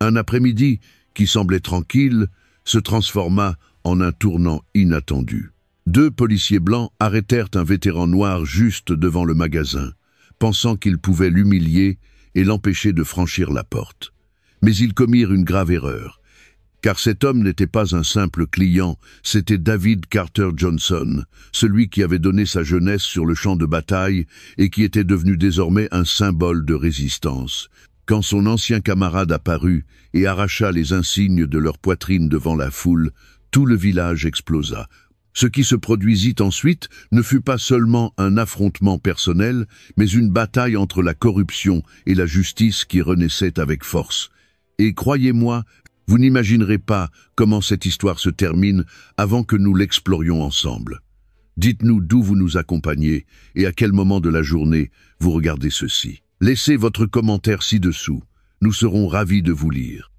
Un après-midi qui semblait tranquille se transforma en un tournant inattendu. Deux policiers blancs arrêtèrent un vétéran noir juste devant le magasin, pensant qu'ils pouvaient l'humilier et l'empêcher de franchir la porte. Mais ils commirent une grave erreur, car cet homme n'était pas un simple client, c'était David Carter Johnson, celui qui avait donné sa jeunesse sur le champ de bataille et qui était devenu désormais un symbole de résistance. Quand son ancien camarade apparut et arracha les insignes de leur poitrine devant la foule, tout le village explosa. Ce qui se produisit ensuite ne fut pas seulement un affrontement personnel, mais une bataille entre la corruption et la justice qui renaissait avec force. Et croyez-moi, vous n'imaginerez pas comment cette histoire se termine avant que nous l'explorions ensemble. Dites-nous d'où vous nous accompagnez et à quel moment de la journée vous regardez ceci. Laissez votre commentaire ci-dessous. Nous serons ravis de vous lire.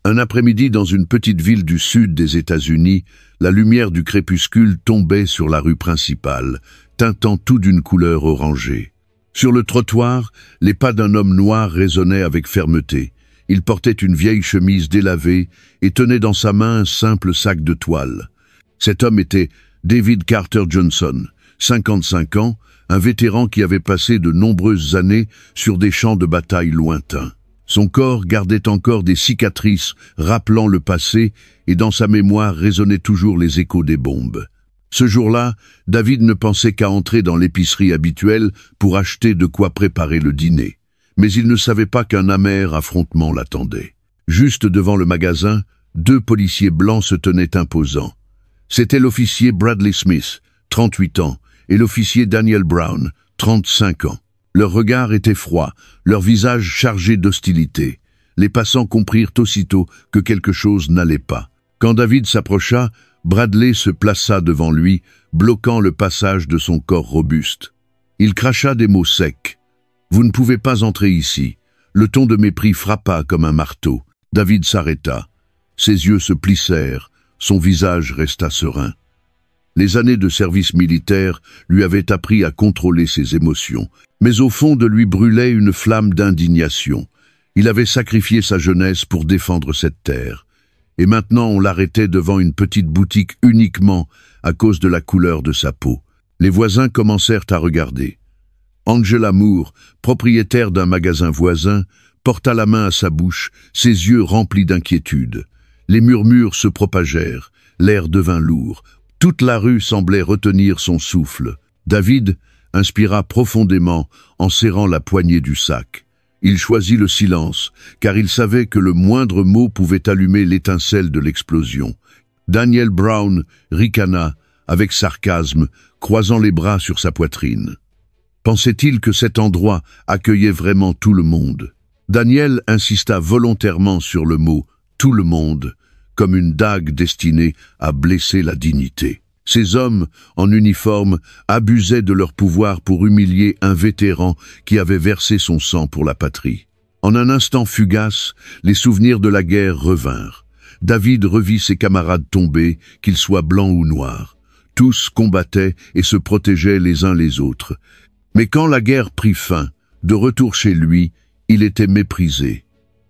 Un après-midi dans une petite ville du sud des États-Unis, la lumière du crépuscule tombait sur la rue principale, teintant tout d'une couleur orangée. Sur le trottoir, les pas d'un homme noir résonnaient avec fermeté. Il portait une vieille chemise délavée et tenait dans sa main un simple sac de toile. Cet homme était David Carter Johnson, 55 ans, un vétéran qui avait passé de nombreuses années sur des champs de bataille lointains. Son corps gardait encore des cicatrices rappelant le passé et dans sa mémoire résonnaient toujours les échos des bombes. Ce jour-là, David ne pensait qu'à entrer dans l'épicerie habituelle pour acheter de quoi préparer le dîner. Mais il ne savait pas qu'un amer affrontement l'attendait. Juste devant le magasin, deux policiers blancs se tenaient imposants. C'était l'officier Bradley Smith, 38 ans, et l'officier Daniel Brown, 35 ans. Leur regard était froid, leur visage chargé d'hostilité. Les passants comprirent aussitôt que quelque chose n'allait pas. Quand David s'approcha, Bradley se plaça devant lui, bloquant le passage de son corps robuste. Il cracha des mots secs. « Vous ne pouvez pas entrer ici. » Le ton de mépris frappa comme un marteau. David s'arrêta. Ses yeux se plissèrent, son visage resta serein. Les années de service militaire lui avaient appris à contrôler ses émotions, mais au fond de lui brûlait une flamme d'indignation. Il avait sacrifié sa jeunesse pour défendre cette terre. Et maintenant on l'arrêtait devant une petite boutique uniquement à cause de la couleur de sa peau. Les voisins commencèrent à regarder. Angela Moore, propriétaire d'un magasin voisin, porta la main à sa bouche, ses yeux remplis d'inquiétude. Les murmures se propagèrent, l'air devint lourd. Toute la rue semblait retenir son souffle. David inspira profondément en serrant la poignée du sac. Il choisit le silence, car il savait que le moindre mot pouvait allumer l'étincelle de l'explosion. Daniel Brown ricana avec sarcasme, croisant les bras sur sa poitrine. Pensait-il que cet endroit accueillait vraiment tout le monde? Daniel insista volontairement sur le mot « tout le monde », comme une dague destinée à blesser la dignité. Ces hommes, en uniforme, abusaient de leur pouvoir pour humilier un vétéran qui avait versé son sang pour la patrie. En un instant fugace, les souvenirs de la guerre revinrent. David revit ses camarades tomber, qu'ils soient blancs ou noirs. Tous combattaient et se protégeaient les uns les autres. Mais quand la guerre prit fin, de retour chez lui, il était méprisé.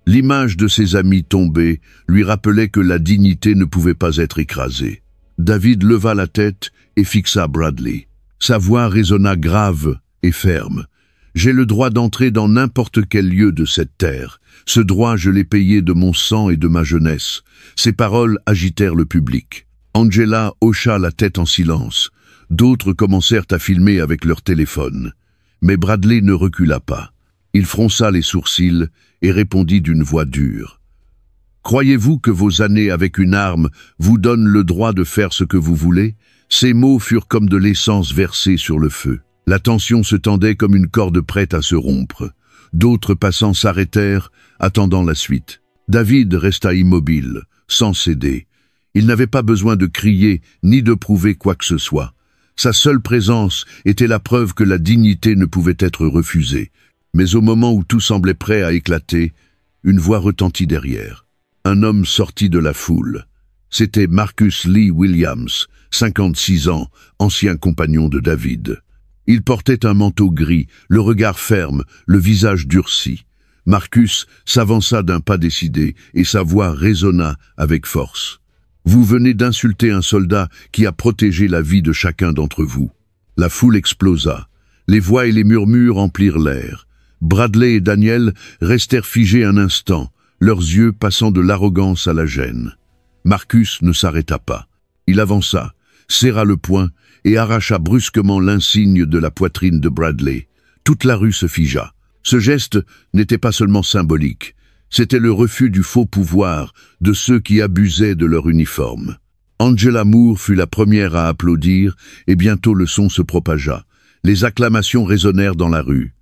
L'image de ses amis tombés lui rappelait que la dignité ne pouvait pas être écrasée. David leva la tête et fixa Bradley. Sa voix résonna grave et ferme. « J'ai le droit d'entrer dans n'importe quel lieu de cette terre. Ce droit, je l'ai payé de mon sang et de ma jeunesse. » Ces paroles agitèrent le public. Angela hocha la tête en silence. D'autres commencèrent à filmer avec leur téléphone. Mais Bradley ne recula pas. Il fronça les sourcils et répondit d'une voix dure. « Croyez-vous que vos années avec une arme vous donnent le droit de faire ce que vous voulez ?» Ces mots furent comme de l'essence versée sur le feu. La tension se tendait comme une corde prête à se rompre. D'autres passants s'arrêtèrent, attendant la suite. David resta immobile, sans céder. Il n'avait pas besoin de crier ni de prouver quoi que ce soit. Sa seule présence était la preuve que la dignité ne pouvait être refusée. Mais au moment où tout semblait prêt à éclater, une voix retentit derrière. Un homme sortit de la foule. C'était Marcus Lee Williams, 56 ans, ancien compagnon de David. Il portait un manteau gris, le regard ferme, le visage durci. Marcus s'avança d'un pas décidé et sa voix résonna avec force. « Vous venez d'insulter un soldat qui a protégé la vie de chacun d'entre vous. » La foule explosa. Les voix et les murmures emplirent l'air. Bradley et Daniel restèrent figés un instant, leurs yeux passant de l'arrogance à la gêne. Marcus ne s'arrêta pas. Il avança, serra le poing et arracha brusquement l'insigne de la poitrine de Bradley. Toute la rue se figea. Ce geste n'était pas seulement symbolique, c'était le refus du faux pouvoir de ceux qui abusaient de leur uniforme. Angela Moore fut la première à applaudir et bientôt le son se propagea. Les acclamations résonnèrent dans la rue.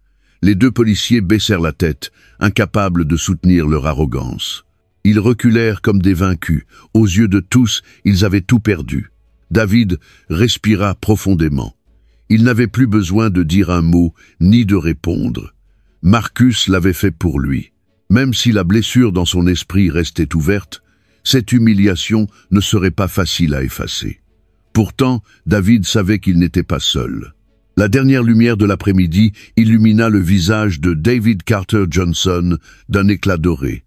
Les deux policiers baissèrent la tête, incapables de soutenir leur arrogance. Ils reculèrent comme des vaincus. Aux yeux de tous, ils avaient tout perdu. David respira profondément. Il n'avait plus besoin de dire un mot, ni de répondre. Marcus l'avait fait pour lui. Même si la blessure dans son esprit restait ouverte, cette humiliation ne serait pas facile à effacer. Pourtant, David savait qu'il n'était pas seul. La dernière lumière de l'après-midi illumina le visage de David Carter Johnson d'un éclat doré.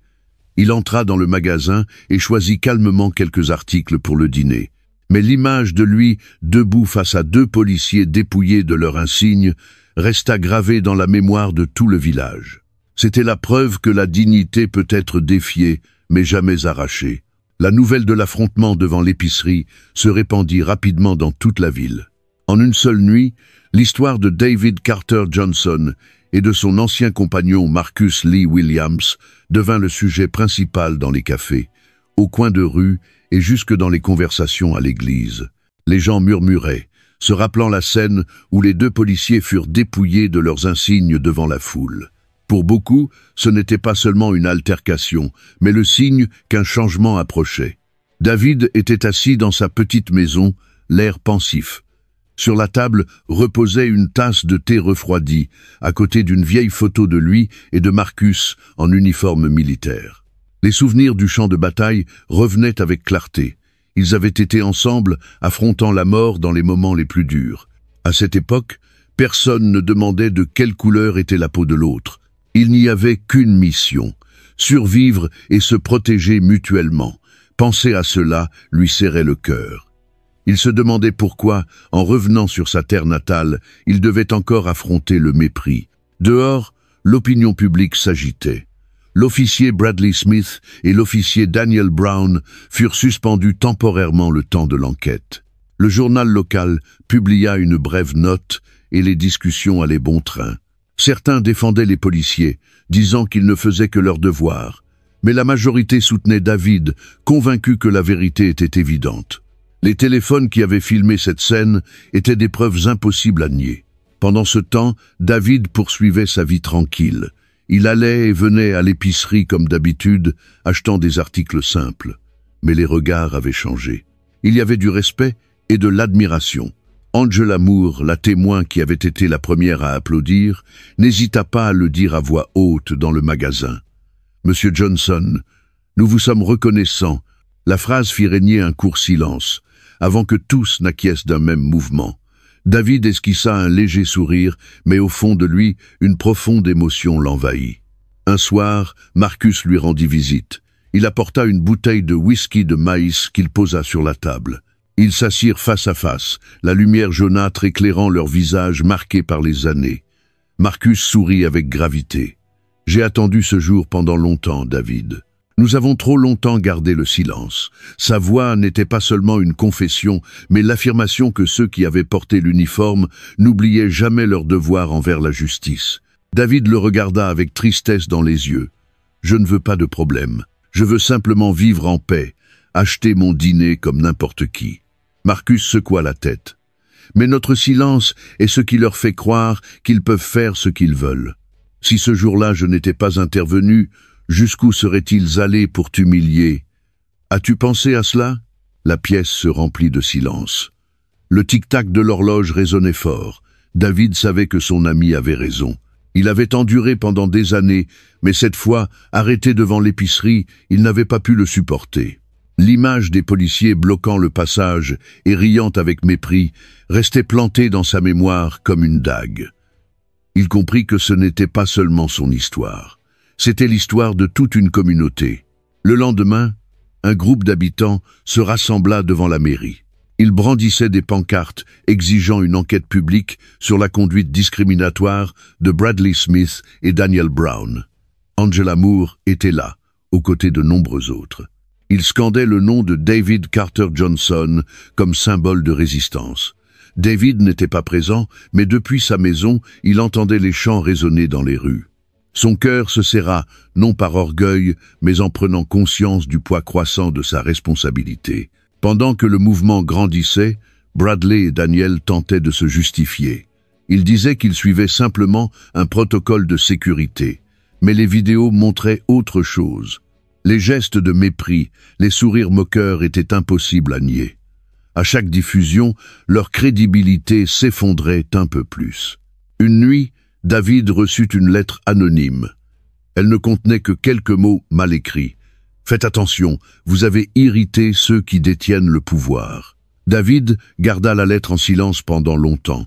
Il entra dans le magasin et choisit calmement quelques articles pour le dîner. Mais l'image de lui, debout face à deux policiers dépouillés de leur insigne, resta gravée dans la mémoire de tout le village. C'était la preuve que la dignité peut être défiée, mais jamais arrachée. La nouvelle de l'affrontement devant l'épicerie se répandit rapidement dans toute la ville. En une seule nuit, l'histoire de David Carter Johnson et de son ancien compagnon Marcus Lee Williams devint le sujet principal dans les cafés, au coin de rue et jusque dans les conversations à l'église. Les gens murmuraient, se rappelant la scène où les deux policiers furent dépouillés de leurs insignes devant la foule. Pour beaucoup, ce n'était pas seulement une altercation, mais le signe qu'un changement approchait. David était assis dans sa petite maison, l'air pensif. Sur la table reposait une tasse de thé refroidi, à côté d'une vieille photo de lui et de Marcus en uniforme militaire. Les souvenirs du champ de bataille revenaient avec clarté. Ils avaient été ensemble, affrontant la mort dans les moments les plus durs. À cette époque, personne ne demandait de quelle couleur était la peau de l'autre. Il n'y avait qu'une mission, survivre et se protéger mutuellement. Penser à cela lui serrait le cœur. Il se demandait pourquoi, en revenant sur sa terre natale, il devait encore affronter le mépris. Dehors, l'opinion publique s'agitait. L'officier Bradley Smith et l'officier Daniel Brown furent suspendus temporairement le temps de l'enquête. Le journal local publia une brève note et les discussions allaient bon train. Certains défendaient les policiers, disant qu'ils ne faisaient que leur devoir. Mais la majorité soutenait David, convaincu que la vérité était évidente. Les téléphones qui avaient filmé cette scène étaient des preuves impossibles à nier. Pendant ce temps, David poursuivait sa vie tranquille. Il allait et venait à l'épicerie comme d'habitude, achetant des articles simples. Mais les regards avaient changé. Il y avait du respect et de l'admiration. Angela Moore, la témoin qui avait été la première à applaudir, n'hésita pas à le dire à voix haute dans le magasin. « Monsieur Johnson, nous vous sommes reconnaissants. » La phrase fit régner un court silence, avant que tous n'acquiescent d'un même mouvement. David esquissa un léger sourire, mais au fond de lui, une profonde émotion l'envahit. Un soir, Marcus lui rendit visite. Il apporta une bouteille de whisky de maïs qu'il posa sur la table. Ils s'assirent face à face, la lumière jaunâtre éclairant leurs visages marqués par les années. Marcus sourit avec gravité. « J'ai attendu ce jour pendant longtemps, David. Nous avons trop longtemps gardé le silence. » Sa voix n'était pas seulement une confession, mais l'affirmation que ceux qui avaient porté l'uniforme n'oubliaient jamais leur devoir envers la justice. David le regarda avec tristesse dans les yeux. « Je ne veux pas de problème. Je veux simplement vivre en paix, acheter mon dîner comme n'importe qui. » Marcus secoua la tête. « Mais notre silence est ce qui leur fait croire qu'ils peuvent faire ce qu'ils veulent. Si ce jour-là je n'étais pas intervenu, jusqu'où seraient-ils allés pour t'humilier? As-tu pensé à cela ?» La pièce se remplit de silence. Le tic-tac de l'horloge résonnait fort. David savait que son ami avait raison. Il avait enduré pendant des années, mais cette fois, arrêté devant l'épicerie, il n'avait pas pu le supporter. L'image des policiers bloquant le passage et riant avec mépris restait plantée dans sa mémoire comme une dague. Il comprit que ce n'était pas seulement son histoire. C'était l'histoire de toute une communauté. Le lendemain, un groupe d'habitants se rassembla devant la mairie. Ils brandissaient des pancartes exigeant une enquête publique sur la conduite discriminatoire de Bradley Smith et Daniel Brown. Angela Moore était là, aux côtés de nombreux autres. Ils scandaient le nom de David Carter Johnson comme symbole de résistance. David n'était pas présent, mais depuis sa maison, il entendait les chants résonner dans les rues. Son cœur se serra, non par orgueil, mais en prenant conscience du poids croissant de sa responsabilité. Pendant que le mouvement grandissait, Bradley et Daniel tentaient de se justifier. Ils disaient qu'ils suivaient simplement un protocole de sécurité, mais les vidéos montraient autre chose. Les gestes de mépris, les sourires moqueurs étaient impossibles à nier. À chaque diffusion, leur crédibilité s'effondrait un peu plus. Une nuit, David reçut une lettre anonyme. Elle ne contenait que quelques mots mal écrits. « Faites attention, vous avez irrité ceux qui détiennent le pouvoir. » David garda la lettre en silence pendant longtemps.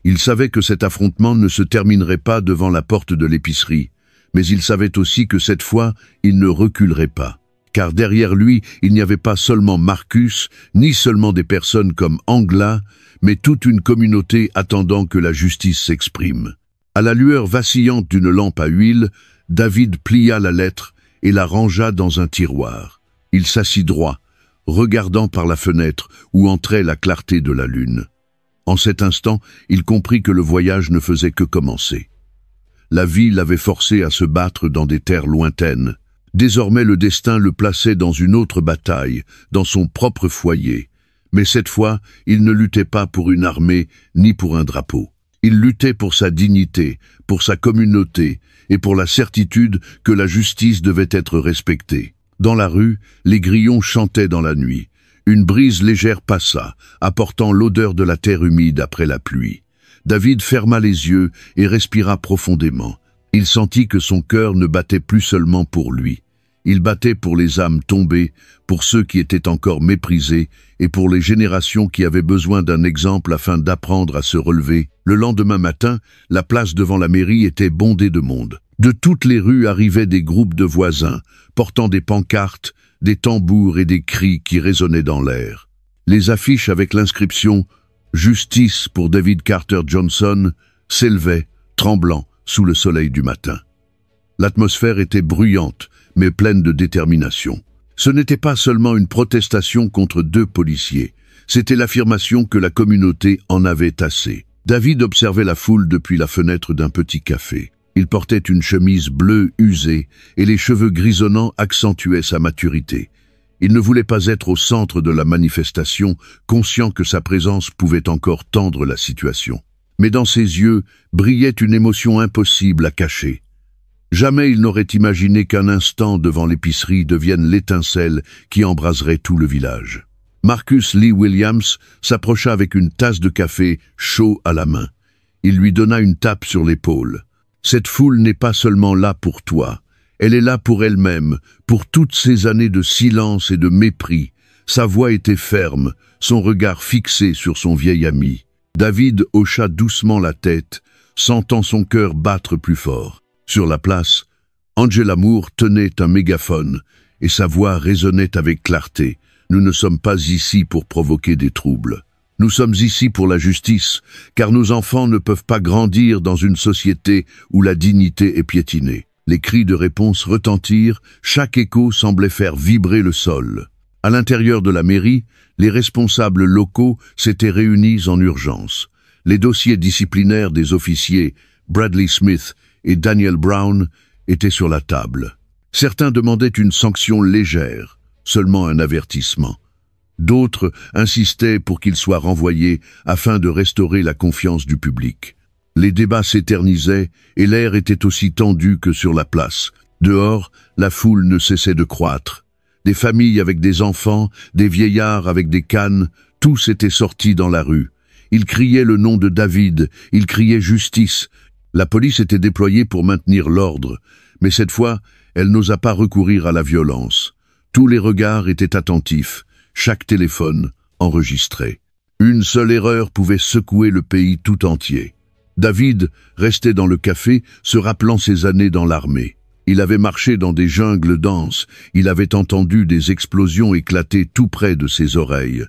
Il savait que cet affrontement ne se terminerait pas devant la porte de l'épicerie, mais il savait aussi que cette fois, il ne reculerait pas. Car derrière lui, il n'y avait pas seulement Marcus, ni seulement des personnes comme Angela, mais toute une communauté attendant que la justice s'exprime. À la lueur vacillante d'une lampe à huile, David plia la lettre et la rangea dans un tiroir. Il s'assit droit, regardant par la fenêtre où entrait la clarté de la lune. En cet instant, il comprit que le voyage ne faisait que commencer. La vie l'avait forcé à se battre dans des terres lointaines. Désormais, le destin le plaçait dans une autre bataille, dans son propre foyer. Mais cette fois, il ne luttait pas pour une armée, ni pour un drapeau. Il luttait pour sa dignité, pour sa communauté, et pour la certitude que la justice devait être respectée. Dans la rue, les grillons chantaient dans la nuit. Une brise légère passa, apportant l'odeur de la terre humide après la pluie. David ferma les yeux et respira profondément. Il sentit que son cœur ne battait plus seulement pour lui. Il battait pour les âmes tombées, pour ceux qui étaient encore méprisés et pour les générations qui avaient besoin d'un exemple afin d'apprendre à se relever. Le lendemain matin, la place devant la mairie était bondée de monde. De toutes les rues arrivaient des groupes de voisins, portant des pancartes, des tambours et des cris qui résonnaient dans l'air. Les affiches avec l'inscription « Justice pour David Carter Johnson » s'élevaient, tremblant, sous le soleil du matin. L'atmosphère était bruyante, mais pleine de détermination. Ce n'était pas seulement une protestation contre deux policiers, c'était l'affirmation que la communauté en avait assez. David observait la foule depuis la fenêtre d'un petit café. Il portait une chemise bleue usée et les cheveux grisonnants accentuaient sa maturité. Il ne voulait pas être au centre de la manifestation, conscient que sa présence pouvait encore tendre la situation. Mais dans ses yeux brillait une émotion impossible à cacher. Jamais il n'aurait imaginé qu'un instant devant l'épicerie devienne l'étincelle qui embraserait tout le village. Marcus Lee Williams s'approcha avec une tasse de café chaud à la main. Il lui donna une tape sur l'épaule. « Cette foule n'est pas seulement là pour toi, elle est là pour elle-même, pour toutes ces années de silence et de mépris. » Sa voix était ferme, son regard fixé sur son vieil ami. David hocha doucement la tête, sentant son cœur battre plus fort. Sur la place, Angela Moore tenait un mégaphone et sa voix résonnait avec clarté. « Nous ne sommes pas ici pour provoquer des troubles. Nous sommes ici pour la justice, car nos enfants ne peuvent pas grandir dans une société où la dignité est piétinée. » Les cris de réponse retentirent, chaque écho semblait faire vibrer le sol. À l'intérieur de la mairie, les responsables locaux s'étaient réunis en urgence. Les dossiers disciplinaires des officiers Bradley Smith et Daniel Brown étaient sur la table. Certains demandaient une sanction légère, seulement un avertissement. D'autres insistaient pour qu'ils soient renvoyés afin de restaurer la confiance du public. Les débats s'éternisaient et l'air était aussi tendu que sur la place. Dehors, la foule ne cessait de croître. Des familles avec des enfants, des vieillards avec des cannes, tous étaient sortis dans la rue. Ils criaient le nom de David, ils criaient justice. La police était déployée pour maintenir l'ordre, mais cette fois, elle n'osa pas recourir à la violence. Tous les regards étaient attentifs, chaque téléphone enregistré. Une seule erreur pouvait secouer le pays tout entier. David restait dans le café, se rappelant ses années dans l'armée. Il avait marché dans des jungles denses, il avait entendu des explosions éclater tout près de ses oreilles.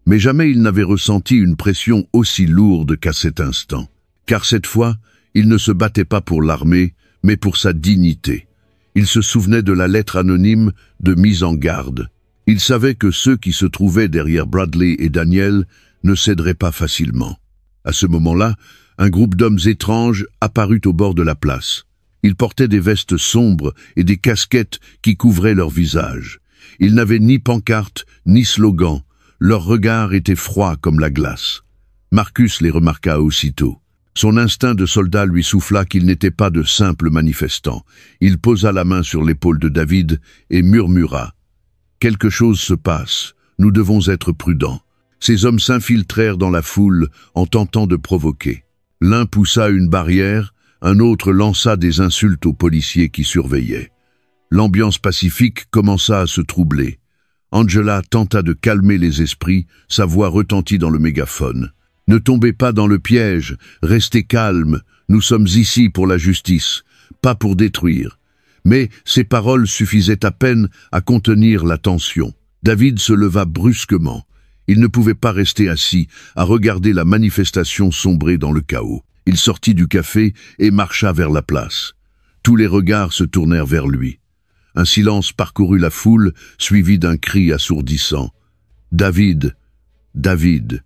Mais jamais il n'avait ressenti une pression aussi lourde qu'à cet instant. Car cette fois, il ne se battait pas pour l'armée, mais pour sa dignité. Il se souvenait de la lettre anonyme de mise en garde. Il savait que ceux qui se trouvaient derrière Bradley et Daniel ne céderaient pas facilement. À ce moment-là, un groupe d'hommes étranges apparut au bord de la place. Ils portaient des vestes sombres et des casquettes qui couvraient leurs visages. Ils n'avaient ni pancarte, ni slogan. Leur regard était froid comme la glace. Marcus les remarqua aussitôt. Son instinct de soldat lui souffla qu'il n'était pas de simples manifestants. Il posa la main sur l'épaule de David et murmura « Quelque chose se passe, nous devons être prudents. » Ces hommes s'infiltrèrent dans la foule en tentant de provoquer. L'un poussa une barrière, un autre lança des insultes aux policiers qui surveillaient. L'ambiance pacifique commença à se troubler. Angela tenta de calmer les esprits, sa voix retentit dans le mégaphone. « Ne tombez pas dans le piège, restez calme, nous sommes ici pour la justice, pas pour détruire. » Mais ces paroles suffisaient à peine à contenir la tension. David se leva brusquement. Il ne pouvait pas rester assis, à regarder la manifestation sombrer dans le chaos. Il sortit du café et marcha vers la place. Tous les regards se tournèrent vers lui. Un silence parcourut la foule, suivi d'un cri assourdissant. « David! David !»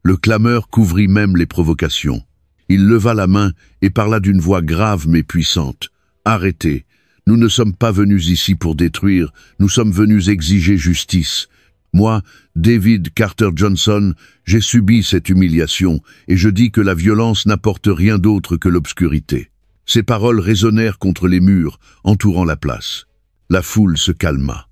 Le clameur couvrit même les provocations. Il leva la main et parla d'une voix grave mais puissante. « Arrêtez! Nous ne sommes pas venus ici pour détruire, nous sommes venus exiger justice. Moi, David Carter Johnson, j'ai subi cette humiliation et je dis que la violence n'apporte rien d'autre que l'obscurité. » Ces paroles résonnèrent contre les murs, entourant la place. La foule se calma.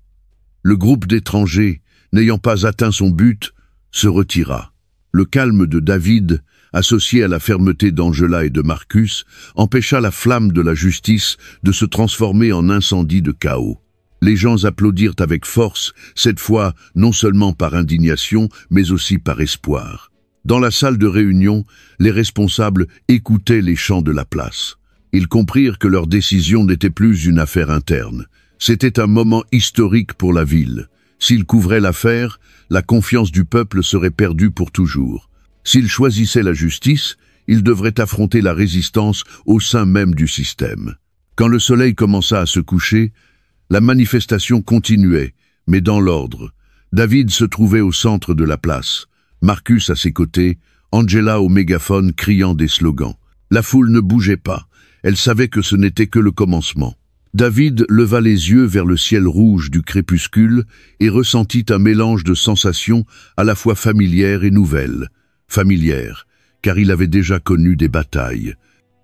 Le groupe d'étrangers, n'ayant pas atteint son but, se retira. Le calme de David, associé à la fermeté d'Angela et de Marcus, empêcha la flamme de la justice de se transformer en incendie de chaos. Les gens applaudirent avec force, cette fois non seulement par indignation, mais aussi par espoir. Dans la salle de réunion, les responsables écoutaient les chants de la place. Ils comprirent que leur décision n'était plus une affaire interne. C'était un moment historique pour la ville. S'ils couvraient l'affaire, la confiance du peuple serait perdue pour toujours. S'ils choisissaient la justice, ils devraient affronter la résistance au sein même du système. Quand le soleil commença à se coucher, la manifestation continuait, mais dans l'ordre. David se trouvait au centre de la place, Marcus à ses côtés, Angela au mégaphone criant des slogans. La foule ne bougeait pas, elle savait que ce n'était que le commencement. David leva les yeux vers le ciel rouge du crépuscule et ressentit un mélange de sensations à la fois familières et nouvelles. Familières, car il avait déjà connu des batailles.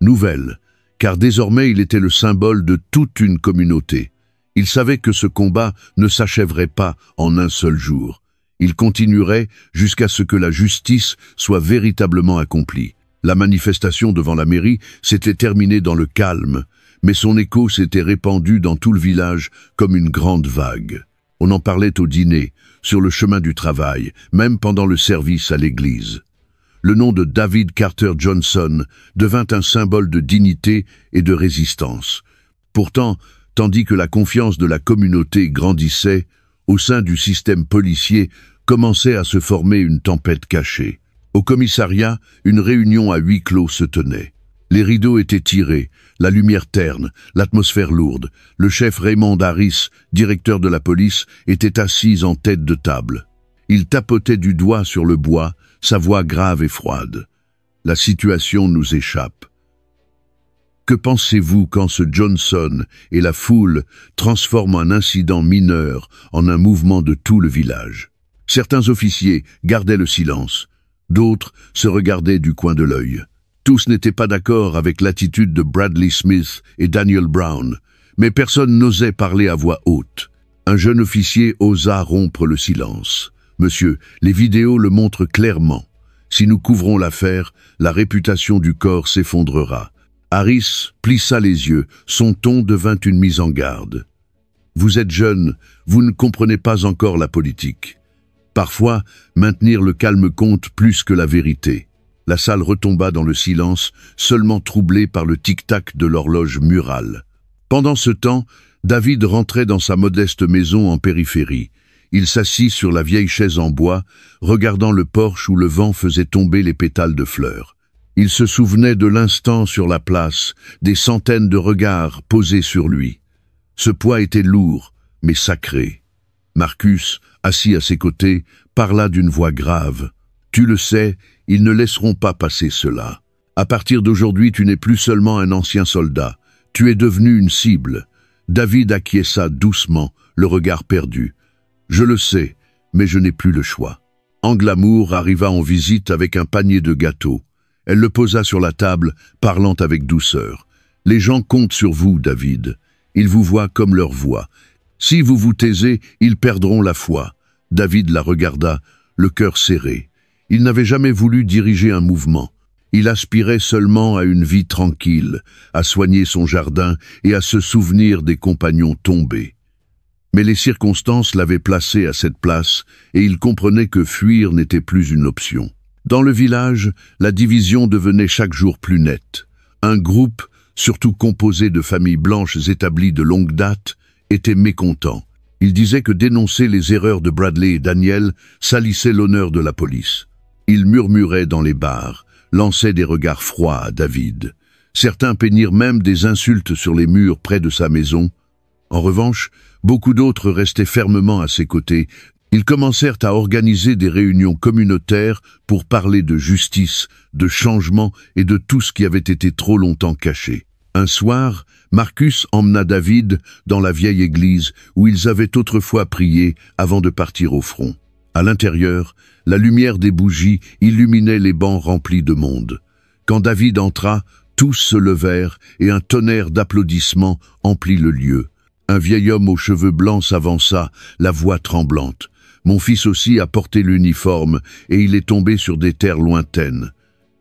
Nouvelles, car désormais il était le symbole de toute une communauté. Il savait que ce combat ne s'achèverait pas en un seul jour. Il continuerait jusqu'à ce que la justice soit véritablement accomplie. La manifestation devant la mairie s'était terminée dans le calme, mais son écho s'était répandu dans tout le village comme une grande vague. On en parlait au dîner, sur le chemin du travail, même pendant le service à l'église. Le nom de David Carter Johnson devint un symbole de dignité et de résistance. Pourtant, tandis que la confiance de la communauté grandissait, au sein du système policier commençait à se former une tempête cachée. Au commissariat, une réunion à huis clos se tenait. Les rideaux étaient tirés, la lumière terne, l'atmosphère lourde. Le chef Raymond Harris, directeur de la police, était assis en tête de table. Il tapotait du doigt sur le bois, sa voix grave et froide. « La situation nous échappe. » Que pensez-vous quand ce Johnson et la foule transforment un incident mineur en un mouvement de tout le village? Certains officiers gardaient le silence, d'autres se regardaient du coin de l'œil. Tous n'étaient pas d'accord avec l'attitude de Bradley Smith et Daniel Brown, mais personne n'osait parler à voix haute. Un jeune officier osa rompre le silence. « Monsieur, les vidéos le montrent clairement. Si nous couvrons l'affaire, la réputation du corps s'effondrera. » Harris plissa les yeux, son ton devint une mise en garde. « Vous êtes jeune, vous ne comprenez pas encore la politique. Parfois, maintenir le calme compte plus que la vérité. » La salle retomba dans le silence, seulement troublée par le tic-tac de l'horloge murale. Pendant ce temps, David rentrait dans sa modeste maison en périphérie. Il s'assit sur la vieille chaise en bois, regardant le porche où le vent faisait tomber les pétales de fleurs. Il se souvenait de l'instant sur la place, des centaines de regards posés sur lui. Ce poids était lourd, mais sacré. Marcus, assis à ses côtés, parla d'une voix grave. « Tu le sais, ils ne laisseront pas passer cela. À partir d'aujourd'hui, tu n'es plus seulement un ancien soldat. Tu es devenu une cible. » David acquiesça doucement, le regard perdu. « Je le sais, mais je n'ai plus le choix. » Anglamour arriva en visite avec un panier de gâteaux. Elle le posa sur la table, parlant avec douceur. « Les gens comptent sur vous, David. Ils vous voient comme leur voix. Si vous vous taisez, ils perdront la foi. » David la regarda, le cœur serré. Il n'avait jamais voulu diriger un mouvement. Il aspirait seulement à une vie tranquille, à soigner son jardin et à se souvenir des compagnons tombés. Mais les circonstances l'avaient placé à cette place et il comprenait que fuir n'était plus une option. Dans le village, la division devenait chaque jour plus nette. Un groupe, surtout composé de familles blanches établies de longue date, était mécontent. Il disait que dénoncer les erreurs de Bradley et Daniel salissait l'honneur de la police. Il murmurait dans les bars, lançait des regards froids à David. Certains peignirent même des insultes sur les murs près de sa maison. En revanche, beaucoup d'autres restaient fermement à ses côtés. Ils commencèrent à organiser des réunions communautaires pour parler de justice, de changement et de tout ce qui avait été trop longtemps caché. Un soir, Marcus emmena David dans la vieille église où ils avaient autrefois prié avant de partir au front. À l'intérieur, la lumière des bougies illuminait les bancs remplis de monde. Quand David entra, tous se levèrent et un tonnerre d'applaudissements emplit le lieu. Un vieil homme aux cheveux blancs s'avança, la voix tremblante. « Mon fils aussi a porté l'uniforme et il est tombé sur des terres lointaines.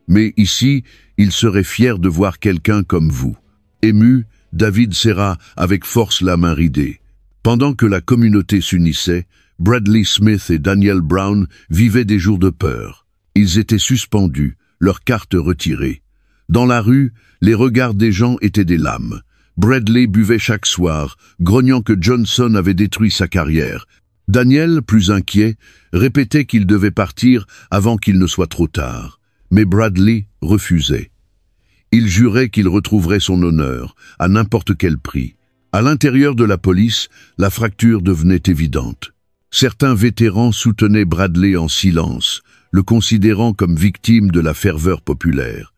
Mais ici, il serait fier de voir quelqu'un comme vous. » Ému, David serra avec force la main ridée. Pendant que la communauté s'unissait, Bradley Smith et Daniel Brown vivaient des jours de peur. Ils étaient suspendus, leurs cartes retirées. Dans la rue, les regards des gens étaient des lames. Bradley buvait chaque soir, grognant que Johnson avait détruit sa carrière. Daniel, plus inquiet, répétait qu'il devait partir avant qu'il ne soit trop tard. Mais Bradley refusait. Il jurait qu'il retrouverait son honneur, à n'importe quel prix. À l'intérieur de la police, la fracture devenait évidente. Certains vétérans soutenaient Bradley en silence, le considérant comme victime de la ferveur populaire.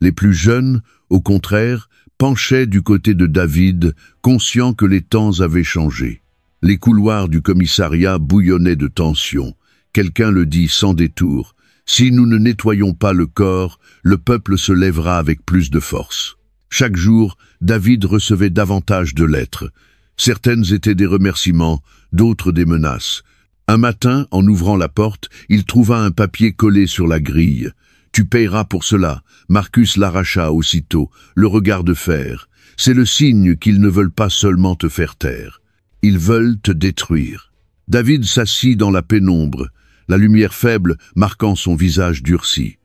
Les plus jeunes, au contraire, penchaient du côté de David, conscients que les temps avaient changé. Les couloirs du commissariat bouillonnaient de tension. Quelqu'un le dit sans détour. Si nous ne nettoyons pas le corps, le peuple se lèvera avec plus de force. Chaque jour, David recevait davantage de lettres. Certaines étaient des remerciements, d'autres des menaces. Un matin, en ouvrant la porte, il trouva un papier collé sur la grille. « Tu payeras pour cela ». Marcus l'arracha aussitôt, le regard de fer. « C'est le signe qu'ils ne veulent pas seulement te faire taire. Ils veulent te détruire. » David s'assit dans la pénombre, la lumière faible marquant son visage durci.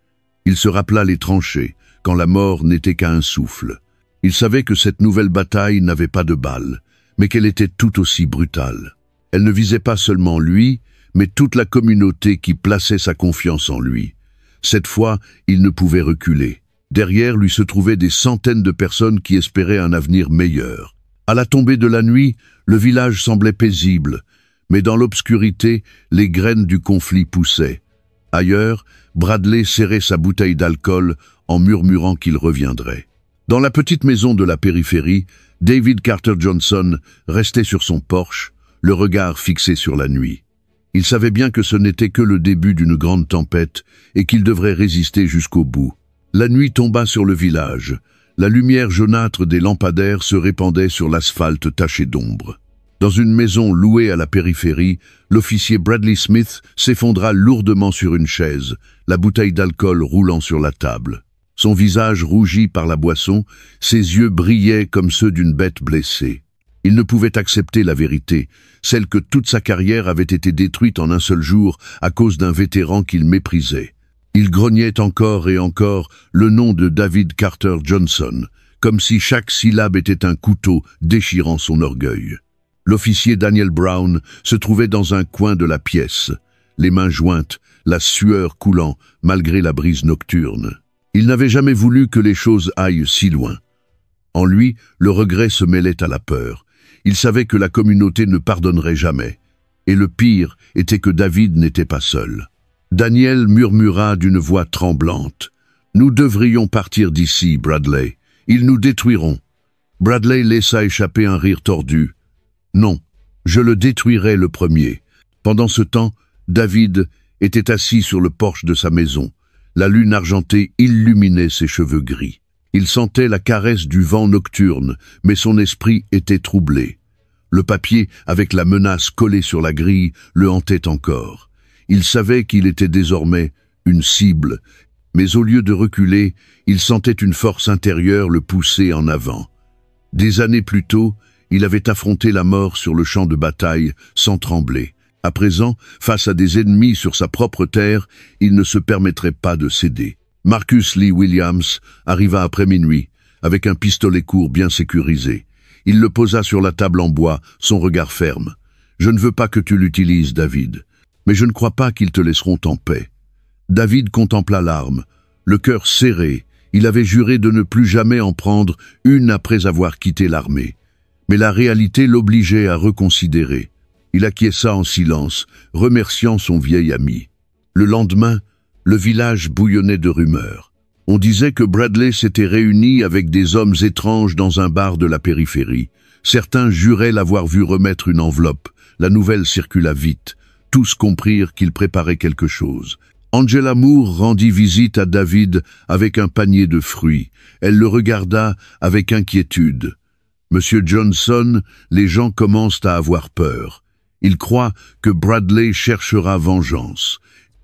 Il se rappela les tranchées, quand la mort n'était qu'à un souffle. Il savait que cette nouvelle bataille n'avait pas de balles, mais qu'elle était tout aussi brutale. Elle ne visait pas seulement lui, mais toute la communauté qui plaçait sa confiance en lui. Cette fois, il ne pouvait reculer. Derrière lui se trouvaient des centaines de personnes qui espéraient un avenir meilleur. À la tombée de la nuit, le village semblait paisible, mais dans l'obscurité, les graines du conflit poussaient. Ailleurs, Bradley serrait sa bouteille d'alcool en murmurant qu'il reviendrait. Dans la petite maison de la périphérie, David Carter Johnson restait sur son porche, le regard fixé sur la nuit. Il savait bien que ce n'était que le début d'une grande tempête et qu'il devrait résister jusqu'au bout. La nuit tomba sur le village. La lumière jaunâtre des lampadaires se répandait sur l'asphalte taché d'ombre. Dans une maison louée à la périphérie, l'officier Bradley Smith s'effondra lourdement sur une chaise, la bouteille d'alcool roulant sur la table. Son visage rougi par la boisson, ses yeux brillaient comme ceux d'une bête blessée. Il ne pouvait accepter la vérité, celle que toute sa carrière avait été détruite en un seul jour à cause d'un vétéran qu'il méprisait. Il grognait encore et encore le nom de David Carter Johnson, comme si chaque syllabe était un couteau déchirant son orgueil. L'officier Daniel Brown se trouvait dans un coin de la pièce, les mains jointes, la sueur coulant malgré la brise nocturne. Il n'avait jamais voulu que les choses aillent si loin. En lui, le regret se mêlait à la peur. Il savait que la communauté ne pardonnerait jamais. Et le pire était que David n'était pas seul. Daniel murmura d'une voix tremblante. « Nous devrions partir d'ici, Bradley. Ils nous détruiront. » Bradley laissa échapper un rire tordu. « Non, je le détruirai le premier. » Pendant ce temps, David était assis sur le porche de sa maison. La lune argentée illuminait ses cheveux gris. Il sentait la caresse du vent nocturne, mais son esprit était troublé. Le papier, avec la menace collée sur la grille, le hantait encore. Il savait qu'il était désormais une cible, mais au lieu de reculer, il sentait une force intérieure le pousser en avant. Des années plus tôt, il avait affronté la mort sur le champ de bataille sans trembler. À présent, face à des ennemis sur sa propre terre, il ne se permettrait pas de céder. Marcus Lee Williams arriva après minuit, avec un pistolet court bien sécurisé. Il le posa sur la table en bois, son regard ferme. « Je ne veux pas que tu l'utilises, David, mais je ne crois pas qu'ils te laisseront en paix. » David contempla l'arme, le cœur serré. Il avait juré de ne plus jamais en prendre une après avoir quitté l'armée. Mais la réalité l'obligeait à reconsidérer. Il acquiesça en silence, remerciant son vieil ami. Le lendemain, le village bouillonnait de rumeurs. On disait que Bradley s'était réuni avec des hommes étranges dans un bar de la périphérie. Certains juraient l'avoir vu remettre une enveloppe. La nouvelle circula vite. Tous comprirent qu'il préparait quelque chose. Angela Moore rendit visite à David avec un panier de fruits. Elle le regarda avec inquiétude. « Monsieur Johnson, les gens commencent à avoir peur. Ils croient que Bradley cherchera vengeance.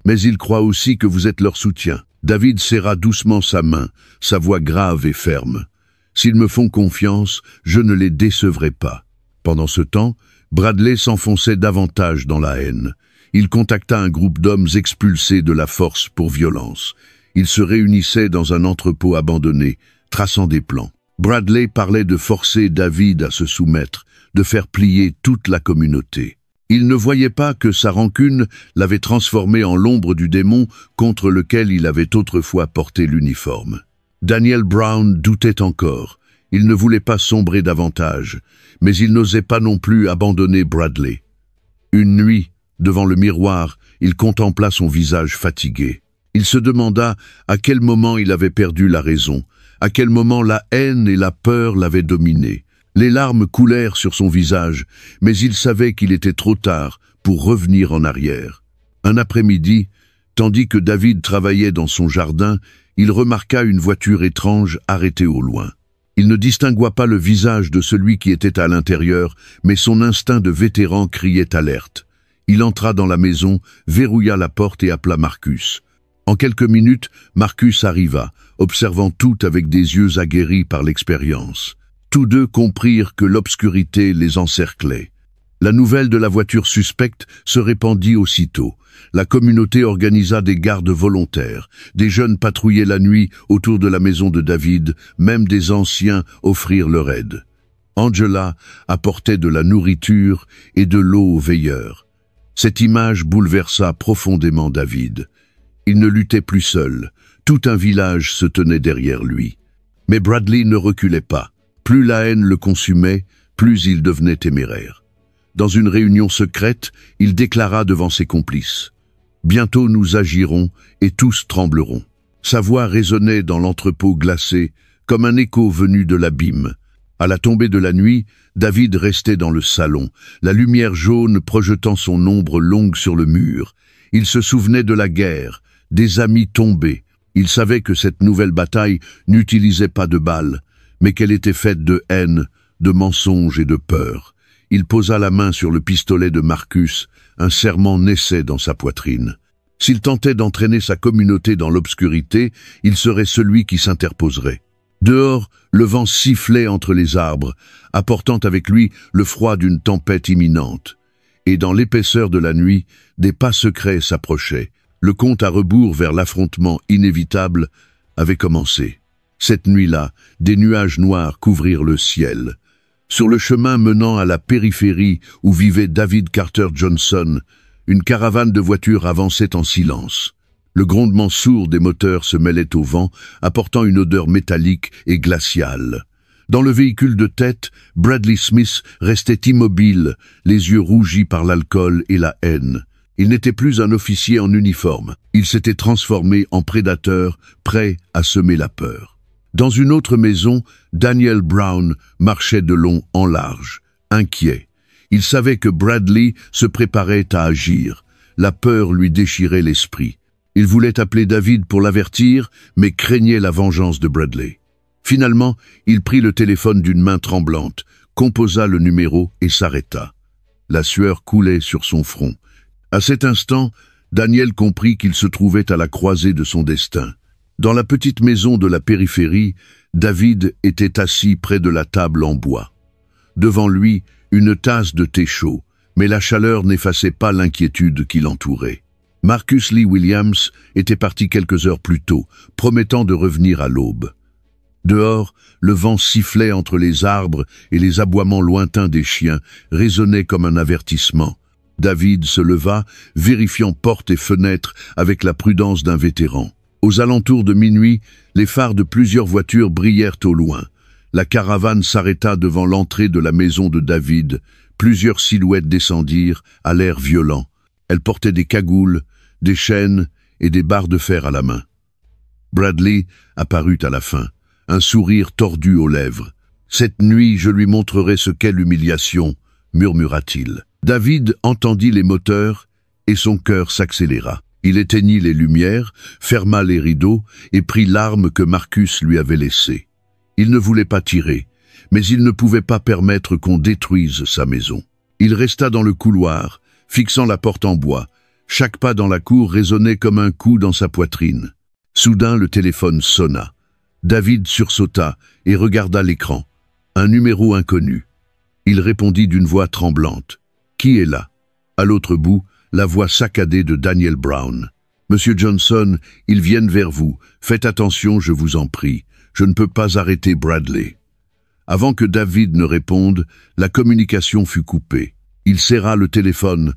Mais ils croient aussi que vous êtes leur soutien. » David serra doucement sa main, sa voix grave et ferme. « S'ils me font confiance, je ne les décevrai pas. » Pendant ce temps, Bradley s'enfonçait davantage dans la haine. Il contacta un groupe d'hommes expulsés de la force pour violence. Ils se réunissaient dans un entrepôt abandonné, traçant des plans. Bradley parlait de forcer David à se soumettre, de faire plier toute la communauté. Il ne voyait pas que sa rancune l'avait transformé en l'ombre du démon contre lequel il avait autrefois porté l'uniforme. Daniel Brown doutait encore. Il ne voulait pas sombrer davantage, mais il n'osait pas non plus abandonner Bradley. Une nuit, devant le miroir, il contempla son visage fatigué. Il se demanda à quel moment il avait perdu la raison, à quel moment la haine et la peur l'avaient dominé. Les larmes coulèrent sur son visage, mais il savait qu'il était trop tard pour revenir en arrière. Un après-midi, tandis que David travaillait dans son jardin, il remarqua une voiture étrange arrêtée au loin. Il ne distingua pas le visage de celui qui était à l'intérieur, mais son instinct de vétéran criait alerte. Il entra dans la maison, verrouilla la porte et appela Marcus. En quelques minutes, Marcus arriva, observant tout avec des yeux aguerris par l'expérience. Tous deux comprirent que l'obscurité les encerclait. La nouvelle de la voiture suspecte se répandit aussitôt. La communauté organisa des gardes volontaires. Des jeunes patrouillaient la nuit autour de la maison de David, même des anciens offrirent leur aide. Angela apportait de la nourriture et de l'eau aux veilleurs. Cette image bouleversa profondément David. Il ne luttait plus seul. Tout un village se tenait derrière lui. Mais Bradley ne reculait pas. Plus la haine le consumait, plus il devenait téméraire. Dans une réunion secrète, il déclara devant ses complices « Bientôt nous agirons et tous trembleront ». Sa voix résonnait dans l'entrepôt glacé, comme un écho venu de l'abîme. À la tombée de la nuit, David restait dans le salon, la lumière jaune projetant son ombre longue sur le mur. Il se souvenait de la guerre, des amis tombés. Il savait que cette nouvelle bataille n'utilisait pas de balles, mais qu'elle était faite de haine, de mensonges et de peur. Il posa la main sur le pistolet de Marcus, un serrement naissait dans sa poitrine. S'il tentait d'entraîner sa communauté dans l'obscurité, il serait celui qui s'interposerait. Dehors, le vent sifflait entre les arbres, apportant avec lui le froid d'une tempête imminente. Et dans l'épaisseur de la nuit, des pas secrets s'approchaient. Le compte à rebours vers l'affrontement inévitable avait commencé. Cette nuit-là, des nuages noirs couvrirent le ciel. Sur le chemin menant à la périphérie où vivait David Carter Johnson, une caravane de voitures avançait en silence. Le grondement sourd des moteurs se mêlait au vent, apportant une odeur métallique et glaciale. Dans le véhicule de tête, Bradley Smith restait immobile, les yeux rougis par l'alcool et la haine. Il n'était plus un officier en uniforme. Il s'était transformé en prédateur, prêt à semer la peur. Dans une autre maison, Daniel Brown marchait de long en large, inquiet. Il savait que Bradley se préparait à agir. La peur lui déchirait l'esprit. Il voulait appeler David pour l'avertir, mais craignait la vengeance de Bradley. Finalement, il prit le téléphone d'une main tremblante, composa le numéro et s'arrêta. La sueur coulait sur son front. À cet instant, Daniel comprit qu'il se trouvait à la croisée de son destin. Dans la petite maison de la périphérie, David était assis près de la table en bois. Devant lui, une tasse de thé chaud, mais la chaleur n'effaçait pas l'inquiétude qui l'entourait. Marcus Lee Williams était parti quelques heures plus tôt, promettant de revenir à l'aube. Dehors, le vent sifflait entre les arbres et les aboiements lointains des chiens résonnaient comme un avertissement. David se leva, vérifiant portes et fenêtres avec la prudence d'un vétéran. Aux alentours de minuit, les phares de plusieurs voitures brillèrent au loin. La caravane s'arrêta devant l'entrée de la maison de David. Plusieurs silhouettes descendirent, à l'air violent. Elles portaient des cagoules, des chaînes et des barres de fer à la main. Bradley apparut à la fin, un sourire tordu aux lèvres. « Cette nuit, je lui montrerai ce qu'est l'humiliation », murmura-t-il. David entendit les moteurs et son cœur s'accéléra. Il éteignit les lumières, ferma les rideaux et prit l'arme que Marcus lui avait laissée. Il ne voulait pas tirer, mais il ne pouvait pas permettre qu'on détruise sa maison. Il resta dans le couloir, fixant la porte en bois. Chaque pas dans la cour résonnait comme un coup dans sa poitrine. Soudain, le téléphone sonna. David sursauta et regarda l'écran. Un numéro inconnu. Il répondit d'une voix tremblante. « Qui est là ?» À l'autre bout, la voix saccadée de Daniel Brown. « Monsieur Johnson, ils viennent vers vous. Faites attention, je vous en prie. Je ne peux pas arrêter Bradley. » Avant que David ne réponde, la communication fut coupée. Il serra le téléphone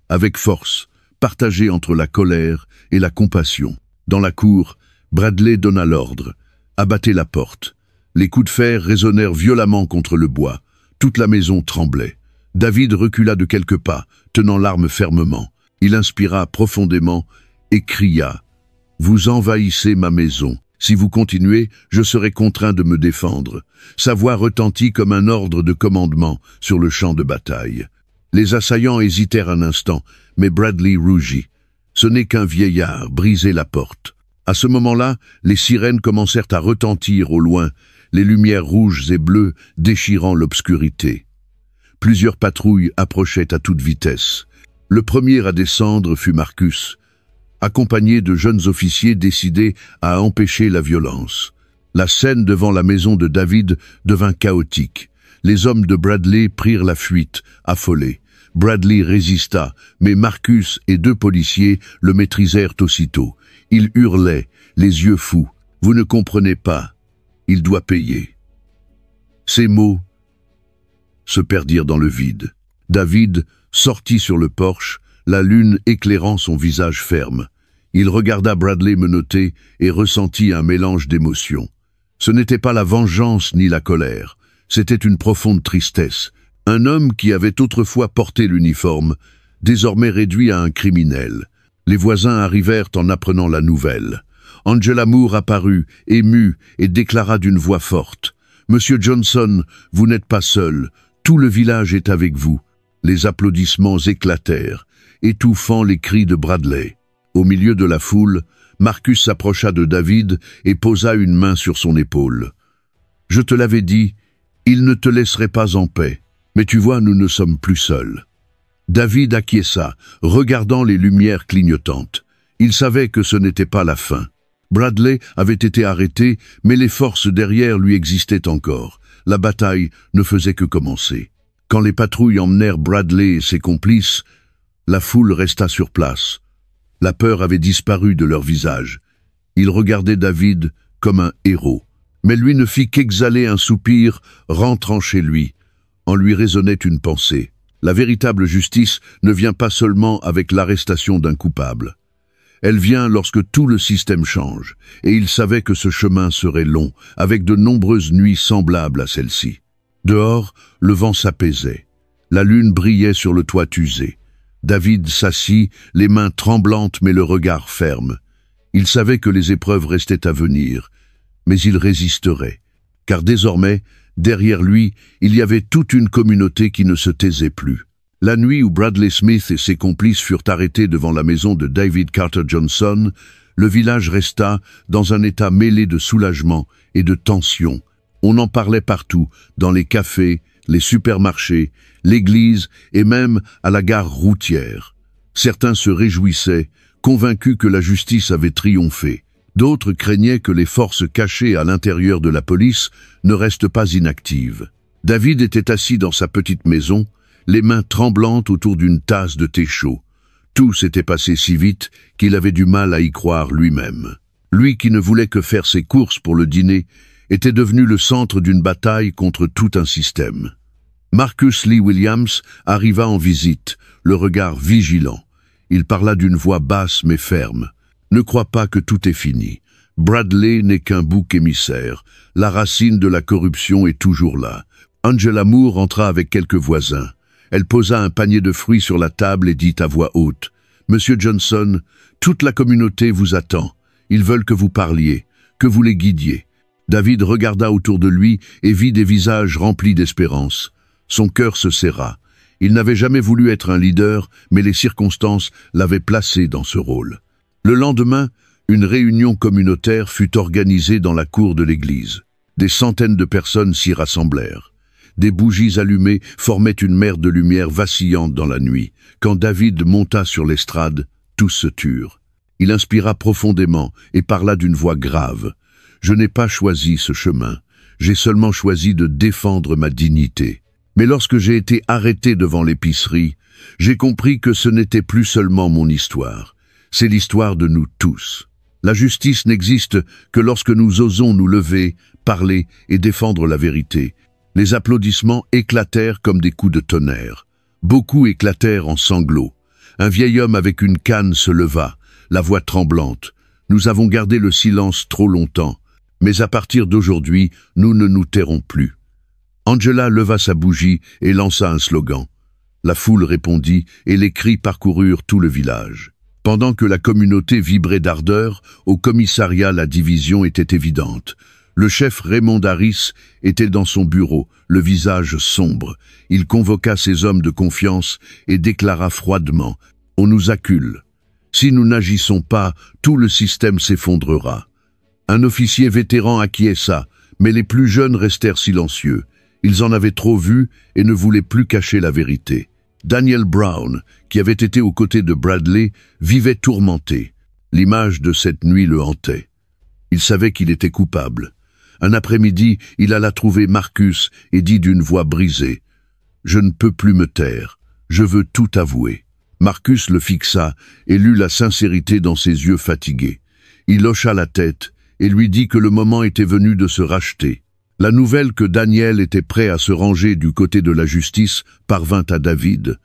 avec force, partagé entre la colère et la compassion. Dans la cour, Bradley donna l'ordre. Abattez la porte. Les coups de fer résonnèrent violemment contre le bois. Toute la maison tremblait. David recula de quelques pas, tenant l'arme fermement. Il inspira profondément et cria « Vous envahissez ma maison. Si vous continuez, je serai contraint de me défendre. » Sa voix retentit comme un ordre de commandement sur le champ de bataille. Les assaillants hésitèrent un instant, mais Bradley rougit. Ce n'est qu'un vieillard, brisez la porte. À ce moment-là, les sirènes commencèrent à retentir au loin, les lumières rouges et bleues déchirant l'obscurité. Plusieurs patrouilles approchaient à toute vitesse. Le premier à descendre fut Marcus, accompagné de jeunes officiers décidés à empêcher la violence. La scène devant la maison de David devint chaotique. Les hommes de Bradley prirent la fuite, affolés. Bradley résista, mais Marcus et 2 policiers le maîtrisèrent aussitôt. Il hurlait, les yeux fous. « Vous ne comprenez pas. Il doit payer. » Ces mots se perdirent dans le vide. David sortit sur le porche, la lune éclairant son visage ferme. Il regarda Bradley menotté et ressentit un mélange d'émotions. Ce n'était pas la vengeance ni la colère, c'était une profonde tristesse. Un homme qui avait autrefois porté l'uniforme, désormais réduit à un criminel. Les voisins arrivèrent en apprenant la nouvelle. Angela Moore apparut, émue, et déclara d'une voix forte « Monsieur Johnson, vous n'êtes pas seul. Tout le village est avec vous. » Les applaudissements éclatèrent, étouffant les cris de Bradley. Au milieu de la foule, Marcus s'approcha de David et posa une main sur son épaule. « Je te l'avais dit, il ne te laisserait pas en paix. Mais tu vois, nous ne sommes plus seuls. » David acquiesça, regardant les lumières clignotantes. Il savait que ce n'était pas la fin. Bradley avait été arrêté, mais les forces derrière lui existaient encore. La bataille ne faisait que commencer. Quand les patrouilles emmenèrent Bradley et ses complices, la foule resta sur place. La peur avait disparu de leur visage. Ils regardaient David comme un héros. Mais lui ne fit qu'exhaler un soupir, rentrant chez lui. En lui résonnait une pensée. La véritable justice ne vient pas seulement avec l'arrestation d'un coupable. Elle vient lorsque tout le système change, et il savait que ce chemin serait long, avec de nombreuses nuits semblables à celle-ci. Dehors, le vent s'apaisait. La lune brillait sur le toit usé. David s'assit, les mains tremblantes mais le regard ferme. Il savait que les épreuves restaient à venir, mais il résisterait, car désormais, derrière lui, il y avait toute une communauté qui ne se taisait plus. La nuit où Bradley Smith et ses complices furent arrêtés devant la maison de David Carter Johnson, le village resta dans un état mêlé de soulagement et de tension. On en parlait partout, dans les cafés, les supermarchés, l'église et même à la gare routière. Certains se réjouissaient, convaincus que la justice avait triomphé. D'autres craignaient que les forces cachées à l'intérieur de la police ne restent pas inactives. David était assis dans sa petite maison, les mains tremblantes autour d'une tasse de thé chaud. Tout s'était passé si vite qu'il avait du mal à y croire lui-même. Lui qui ne voulait que faire ses courses pour le dîner, était devenu le centre d'une bataille contre tout un système. Marcus Lee Williams arriva en visite, le regard vigilant. Il parla d'une voix basse mais ferme. « Ne crois pas que tout est fini. Bradley n'est qu'un bouc émissaire. La racine de la corruption est toujours là. » Angela Moore entra avec quelques voisins. Elle posa un panier de fruits sur la table et dit à voix haute « Monsieur Johnson, toute la communauté vous attend. Ils veulent que vous parliez, que vous les guidiez. » David regarda autour de lui et vit des visages remplis d'espérance. Son cœur se serra. Il n'avait jamais voulu être un leader, mais les circonstances l'avaient placé dans ce rôle. Le lendemain, une réunion communautaire fut organisée dans la cour de l'église. Des centaines de personnes s'y rassemblèrent. Des bougies allumées formaient une mer de lumière vacillante dans la nuit. Quand David monta sur l'estrade, tous se turent. Il inspira profondément et parla d'une voix grave. « Je n'ai pas choisi ce chemin. J'ai seulement choisi de défendre ma dignité. Mais lorsque j'ai été arrêté devant l'épicerie, j'ai compris que ce n'était plus seulement mon histoire. C'est l'histoire de nous tous. La justice n'existe que lorsque nous osons nous lever, parler et défendre la vérité. » Les applaudissements éclatèrent comme des coups de tonnerre. Beaucoup éclatèrent en sanglots. Un vieil homme avec une canne se leva, la voix tremblante. « Nous avons gardé le silence trop longtemps, mais à partir d'aujourd'hui, nous ne nous tairons plus. » Angela leva sa bougie et lança un slogan. La foule répondit et les cris parcoururent tout le village. Pendant que la communauté vibrait d'ardeur, au commissariat la division était évidente. Le chef Raymond Harris était dans son bureau, le visage sombre. Il convoqua ses hommes de confiance et déclara froidement « On nous accule. Si nous n'agissons pas, tout le système s'effondrera. » Un officier vétéran acquiesça, mais les plus jeunes restèrent silencieux. Ils en avaient trop vu et ne voulaient plus cacher la vérité. Daniel Brown, qui avait été aux côtés de Bradley, vivait tourmenté. L'image de cette nuit le hantait. Il savait qu'il était coupable. Un après-midi, il alla trouver Marcus et dit d'une voix brisée « Je ne peux plus me taire, je veux tout avouer. » Marcus le fixa et lut la sincérité dans ses yeux fatigués. Il hocha la tête et lui dit que le moment était venu de se racheter. La nouvelle que Daniel était prêt à se ranger du côté de la justice parvint à David.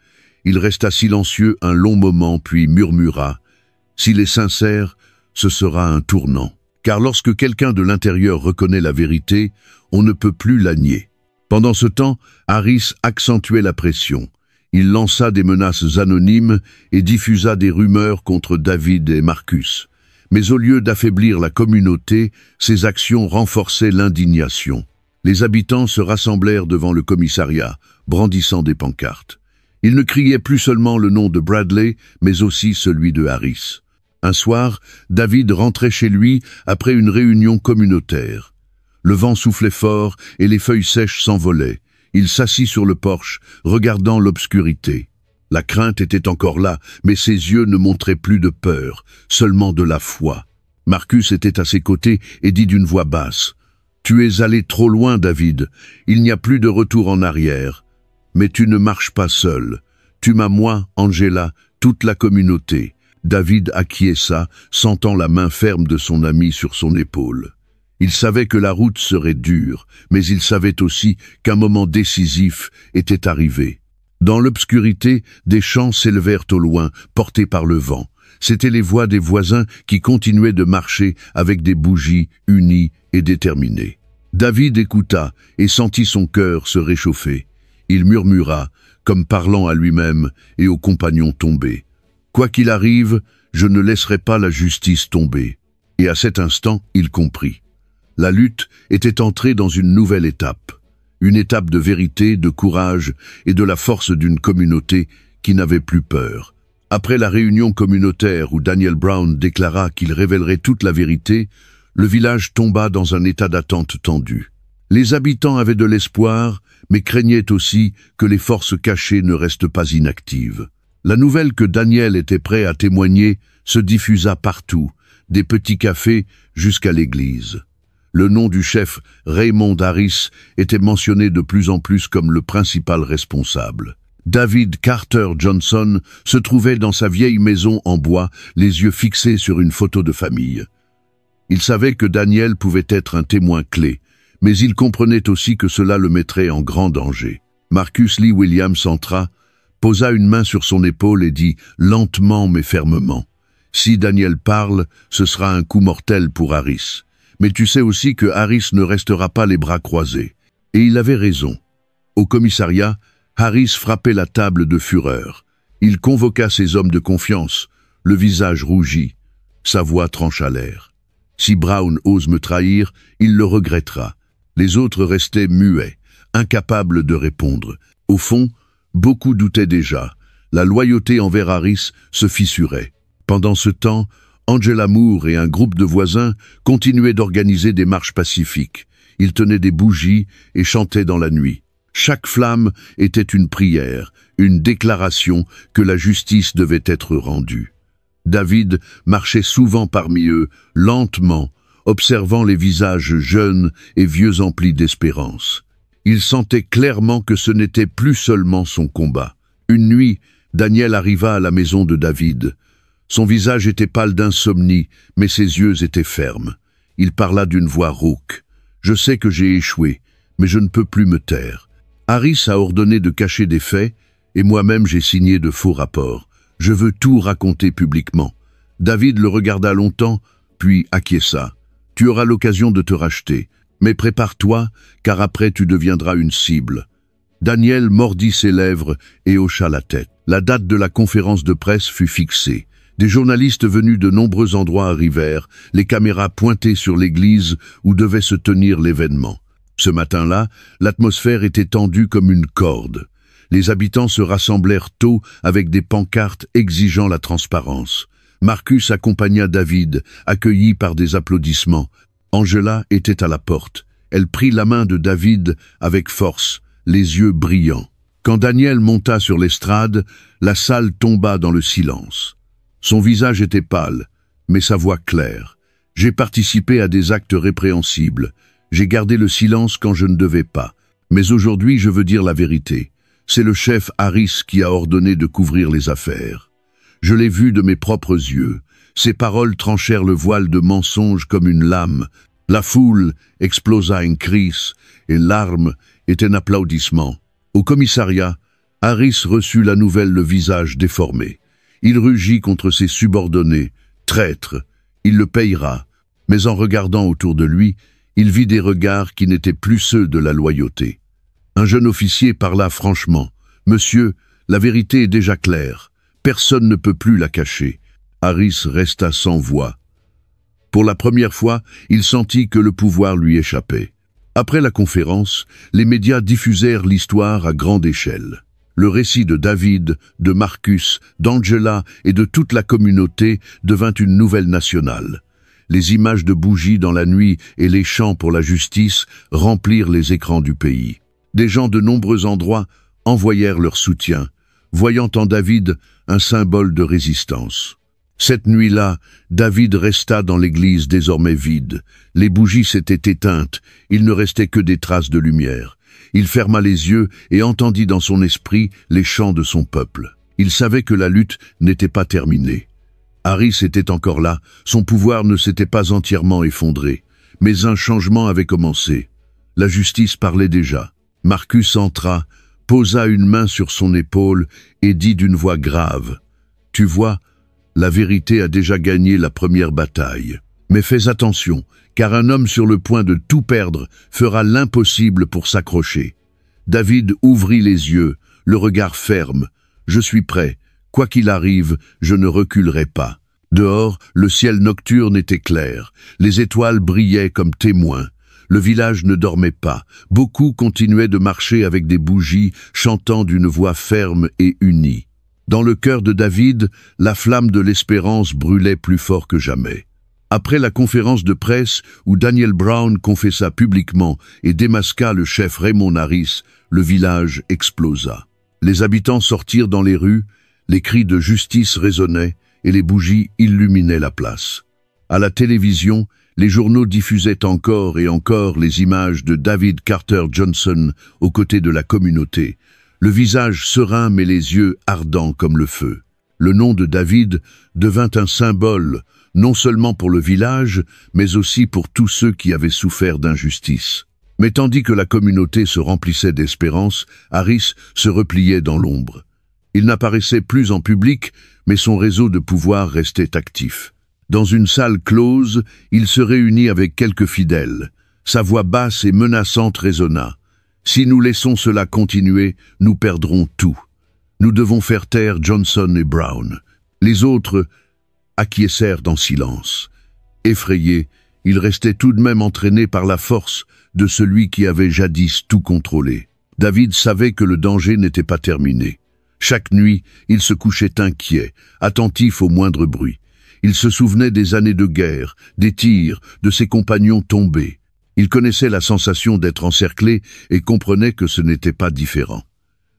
Il resta silencieux un long moment puis murmura « S'il est sincère, ce sera un tournant. » Car lorsque quelqu'un de l'intérieur reconnaît la vérité, on ne peut plus la nier. Pendant ce temps, Harris accentuait la pression. Il lança des menaces anonymes et diffusa des rumeurs contre David et Marcus. Mais au lieu d'affaiblir la communauté, ses actions renforçaient l'indignation. Les habitants se rassemblèrent devant le commissariat, brandissant des pancartes. Ils ne criaient plus seulement le nom de Bradley, mais aussi celui de Harris. Un soir, David rentrait chez lui après une réunion communautaire. Le vent soufflait fort et les feuilles sèches s'envolaient. Il s'assit sur le porche, regardant l'obscurité. La crainte était encore là, mais ses yeux ne montraient plus de peur, seulement de la foi. Marcus était à ses côtés et dit d'une voix basse « Tu es allé trop loin, David. Il n'y a plus de retour en arrière. Mais tu ne marches pas seul. Tu m'as moi, Angela, toute la communauté. » David acquiesça, sentant la main ferme de son ami sur son épaule. Il savait que la route serait dure, mais il savait aussi qu'un moment décisif était arrivé. Dans l'obscurité, des chants s'élevèrent au loin, portés par le vent. C'étaient les voix des voisins qui continuaient de marcher avec des bougies unies et déterminées. David écouta et sentit son cœur se réchauffer. Il murmura, comme parlant à lui-même et aux compagnons tombés. « Quoi qu'il arrive, je ne laisserai pas la justice tomber. » Et à cet instant, il comprit. La lutte était entrée dans une nouvelle étape. Une étape de vérité, de courage et de la force d'une communauté qui n'avait plus peur. Après la réunion communautaire où Daniel Brown déclara qu'il révélerait toute la vérité, le village tomba dans un état d'attente tendue. Les habitants avaient de l'espoir, mais craignaient aussi que les forces cachées ne restent pas inactives. La nouvelle que Daniel était prêt à témoigner se diffusa partout, des petits cafés jusqu'à l'église. Le nom du chef Raymond Harris était mentionné de plus en plus comme le principal responsable. David Carter Johnson se trouvait dans sa vieille maison en bois, les yeux fixés sur une photo de famille. Il savait que Daniel pouvait être un témoin clé, mais il comprenait aussi que cela le mettrait en grand danger. Marcus Lee Williams entra, posa une main sur son épaule et dit lentement mais fermement « Si Daniel parle, ce sera un coup mortel pour Harris. Mais tu sais aussi que Harris ne restera pas les bras croisés. » Et il avait raison. Au commissariat, Harris frappait la table de fureur. Il convoqua ses hommes de confiance, le visage rougi. Sa voix trancha l'air. « Si Brown ose me trahir, il le regrettera. » Les autres restaient muets, incapables de répondre. Au fond, beaucoup doutaient déjà. La loyauté envers Harris se fissurait. Pendant ce temps, Angela Moore et un groupe de voisins continuaient d'organiser des marches pacifiques. Ils tenaient des bougies et chantaient dans la nuit. Chaque flamme était une prière, une déclaration que la justice devait être rendue. David marchait souvent parmi eux, lentement, observant les visages jeunes et vieux emplis d'espérance. Il sentait clairement que ce n'était plus seulement son combat. Une nuit, Daniel arriva à la maison de David. Son visage était pâle d'insomnie, mais ses yeux étaient fermes. Il parla d'une voix rauque. « Je sais que j'ai échoué, mais je ne peux plus me taire. Harris a ordonné de cacher des faits, et moi-même j'ai signé de faux rapports. Je veux tout raconter publiquement. » David le regarda longtemps, puis acquiesça. « Tu auras l'occasion de te racheter, mais prépare-toi, car après tu deviendras une cible. » Daniel mordit ses lèvres et hocha la tête. La date de la conférence de presse fut fixée. Des journalistes venus de nombreux endroits arrivèrent, les caméras pointées sur l'église où devait se tenir l'événement. Ce matin-là, l'atmosphère était tendue comme une corde. Les habitants se rassemblèrent tôt avec des pancartes exigeant la transparence. Marcus accompagna David, accueilli par des applaudissements. Angela était à la porte. Elle prit la main de David avec force, les yeux brillants. Quand Daniel monta sur l'estrade, la salle tomba dans le silence. Son visage était pâle, mais sa voix claire. « J'ai participé à des actes répréhensibles. J'ai gardé le silence quand je ne devais pas. Mais aujourd'hui, je veux dire la vérité. C'est le chef Harris qui a ordonné de couvrir les affaires. Je l'ai vu de mes propres yeux. Ses paroles tranchèrent le voile de mensonges comme une lame. La foule explosa un cri, et larmes et un applaudissement. Au commissariat, Harris reçut la nouvelle le visage déformé. Il rugit contre ses subordonnés. Traître, il le payera. Mais en regardant autour de lui, il vit des regards qui n'étaient plus ceux de la loyauté. Un jeune officier parla franchement. « Monsieur, la vérité est déjà claire. Personne ne peut plus la cacher. » Harris resta sans voix. Pour la première fois, il sentit que le pouvoir lui échappait. Après la conférence, les médias diffusèrent l'histoire à grande échelle. Le récit de David, de Marcus, d'Angela et de toute la communauté devint une nouvelle nationale. Les images de bougies dans la nuit et les chants pour la justice remplirent les écrans du pays. Des gens de nombreux endroits envoyèrent leur soutien, voyant en David un symbole de résistance. Cette nuit-là, David resta dans l'église désormais vide. Les bougies s'étaient éteintes, il ne restait que des traces de lumière. Il ferma les yeux et entendit dans son esprit les chants de son peuple. Il savait que la lutte n'était pas terminée. Harris était encore là, son pouvoir ne s'était pas entièrement effondré. mais un changement avait commencé. La justice parlait déjà. Marcus entra, posa une main sur son épaule et dit d'une voix grave, « Tu vois, la vérité a déjà gagné la première bataille. Mais fais attention, car un homme sur le point de tout perdre fera l'impossible pour s'accrocher. » David ouvrit les yeux, le regard ferme. « Je suis prêt. Quoi qu'il arrive, je ne reculerai pas. » Dehors, le ciel nocturne était clair. Les étoiles brillaient comme témoins. Le village ne dormait pas. Beaucoup continuaient de marcher avec des bougies, chantant d'une voix ferme et unie. Dans le cœur de David, la flamme de l'espérance brûlait plus fort que jamais. Après la conférence de presse où Daniel Brown confessa publiquement et démasqua le chef Raymond Harris, le village explosa. Les habitants sortirent dans les rues, les cris de justice résonnaient et les bougies illuminaient la place. À la télévision, les journaux diffusaient encore et encore les images de David Carter Johnson aux côtés de la communauté, le visage serein mais les yeux ardents comme le feu. Le nom de David devint un symbole, non seulement pour le village, mais aussi pour tous ceux qui avaient souffert d'injustice. Mais tandis que la communauté se remplissait d'espérance, Harris se repliait dans l'ombre. Il n'apparaissait plus en public, mais son réseau de pouvoir restait actif. Dans une salle close, il se réunit avec quelques fidèles. Sa voix basse et menaçante résonna. « Si nous laissons cela continuer, nous perdrons tout. Nous devons faire taire Johnson et Brown. » Les autres acquiescèrent en silence. Effrayés, ils restaient tout de même entraînés par la force de celui qui avait jadis tout contrôlé. David savait que le danger n'était pas terminé. Chaque nuit, il se couchait inquiet, attentif au moindre bruit. Il se souvenait des années de guerre, des tirs, de ses compagnons tombés. Il connaissait la sensation d'être encerclé et comprenait que ce n'était pas différent.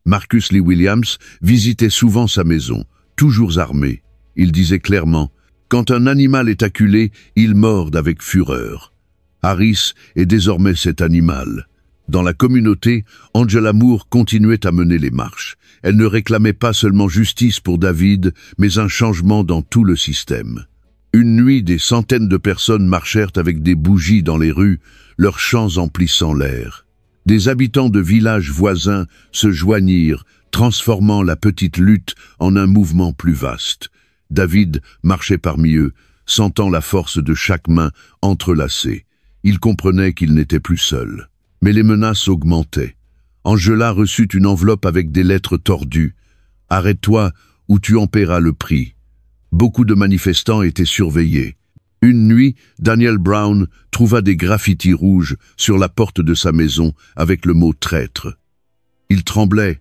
Marcus Lee Williams visitait souvent sa maison, toujours armé. Il disait clairement, « Quand un animal est acculé, il morde avec fureur. » Harris est désormais cet animal. Dans la communauté, Angela Moore continuait à mener les marches. Elle ne réclamait pas seulement justice pour David, mais un changement dans tout le système. Une nuit, des centaines de personnes marchèrent avec des bougies dans les rues, leurs chants emplissant l'air. Des habitants de villages voisins se joignirent, transformant la petite lutte en un mouvement plus vaste. David marchait parmi eux, sentant la force de chaque main entrelacée. Il comprenait qu'il n'était plus seul. Mais les menaces augmentaient. Angela reçut une enveloppe avec des lettres tordues. « Arrête-toi ou tu en paieras le prix. » Beaucoup de manifestants étaient surveillés. Une nuit, Daniel Brown trouva des graffitis rouges sur la porte de sa maison avec le mot « traître ». Il tremblait,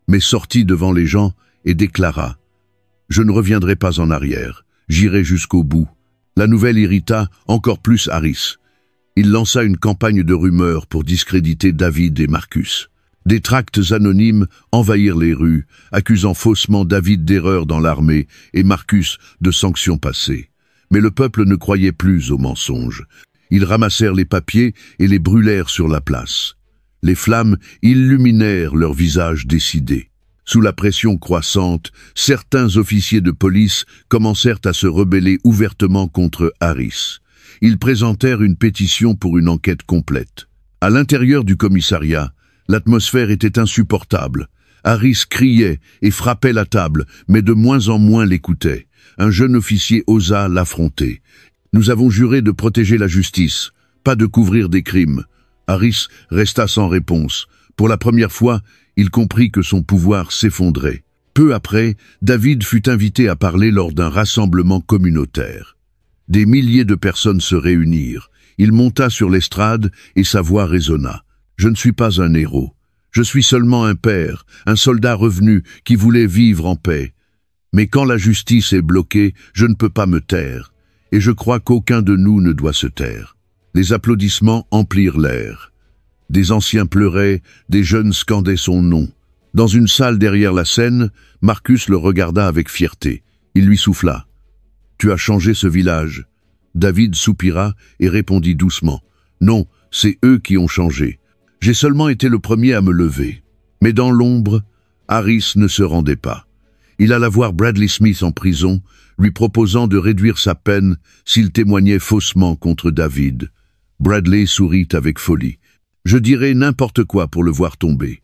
mais sortit devant les gens et déclara « Je ne reviendrai pas en arrière, j'irai jusqu'au bout. » La nouvelle irrita encore plus Harris. Il lança une campagne de rumeurs pour discréditer David et Marcus. Des tracts anonymes envahirent les rues, accusant faussement David d'erreur dans l'armée et Marcus de sanctions passées. Mais le peuple ne croyait plus aux mensonges. Ils ramassèrent les papiers et les brûlèrent sur la place. Les flammes illuminèrent leurs visages décidés. Sous la pression croissante, certains officiers de police commencèrent à se rebeller ouvertement contre Harris. Ils présentèrent une pétition pour une enquête complète. À l'intérieur du commissariat, l'atmosphère était insupportable. Harris criait et frappait la table, mais de moins en moins l'écoutait. Un jeune officier osa l'affronter. « Nous avons juré de protéger la justice, pas de couvrir des crimes. » Harris resta sans réponse. Pour la première fois, il comprit que son pouvoir s'effondrait. Peu après, David fut invité à parler lors d'un rassemblement communautaire. Des milliers de personnes se réunirent. Il monta sur l'estrade et sa voix résonna. « Je ne suis pas un héros. Je suis seulement un père, un soldat revenu qui voulait vivre en paix. Mais quand la justice est bloquée, je ne peux pas me taire. Et je crois qu'aucun de nous ne doit se taire. » Les applaudissements emplirent l'air. Des anciens pleuraient, des jeunes scandaient son nom. Dans une salle derrière la scène, Marcus le regarda avec fierté. Il lui souffla. « Tu as changé ce village. » David soupira et répondit doucement. « Non, c'est eux qui ont changé. J'ai seulement été le premier à me lever. » Mais dans l'ombre, Harris ne se rendait pas. Il alla voir Bradley Smith en prison, lui proposant de réduire sa peine s'il témoignait faussement contre David. Bradley sourit avec folie. Je dirais n'importe quoi pour le voir tomber.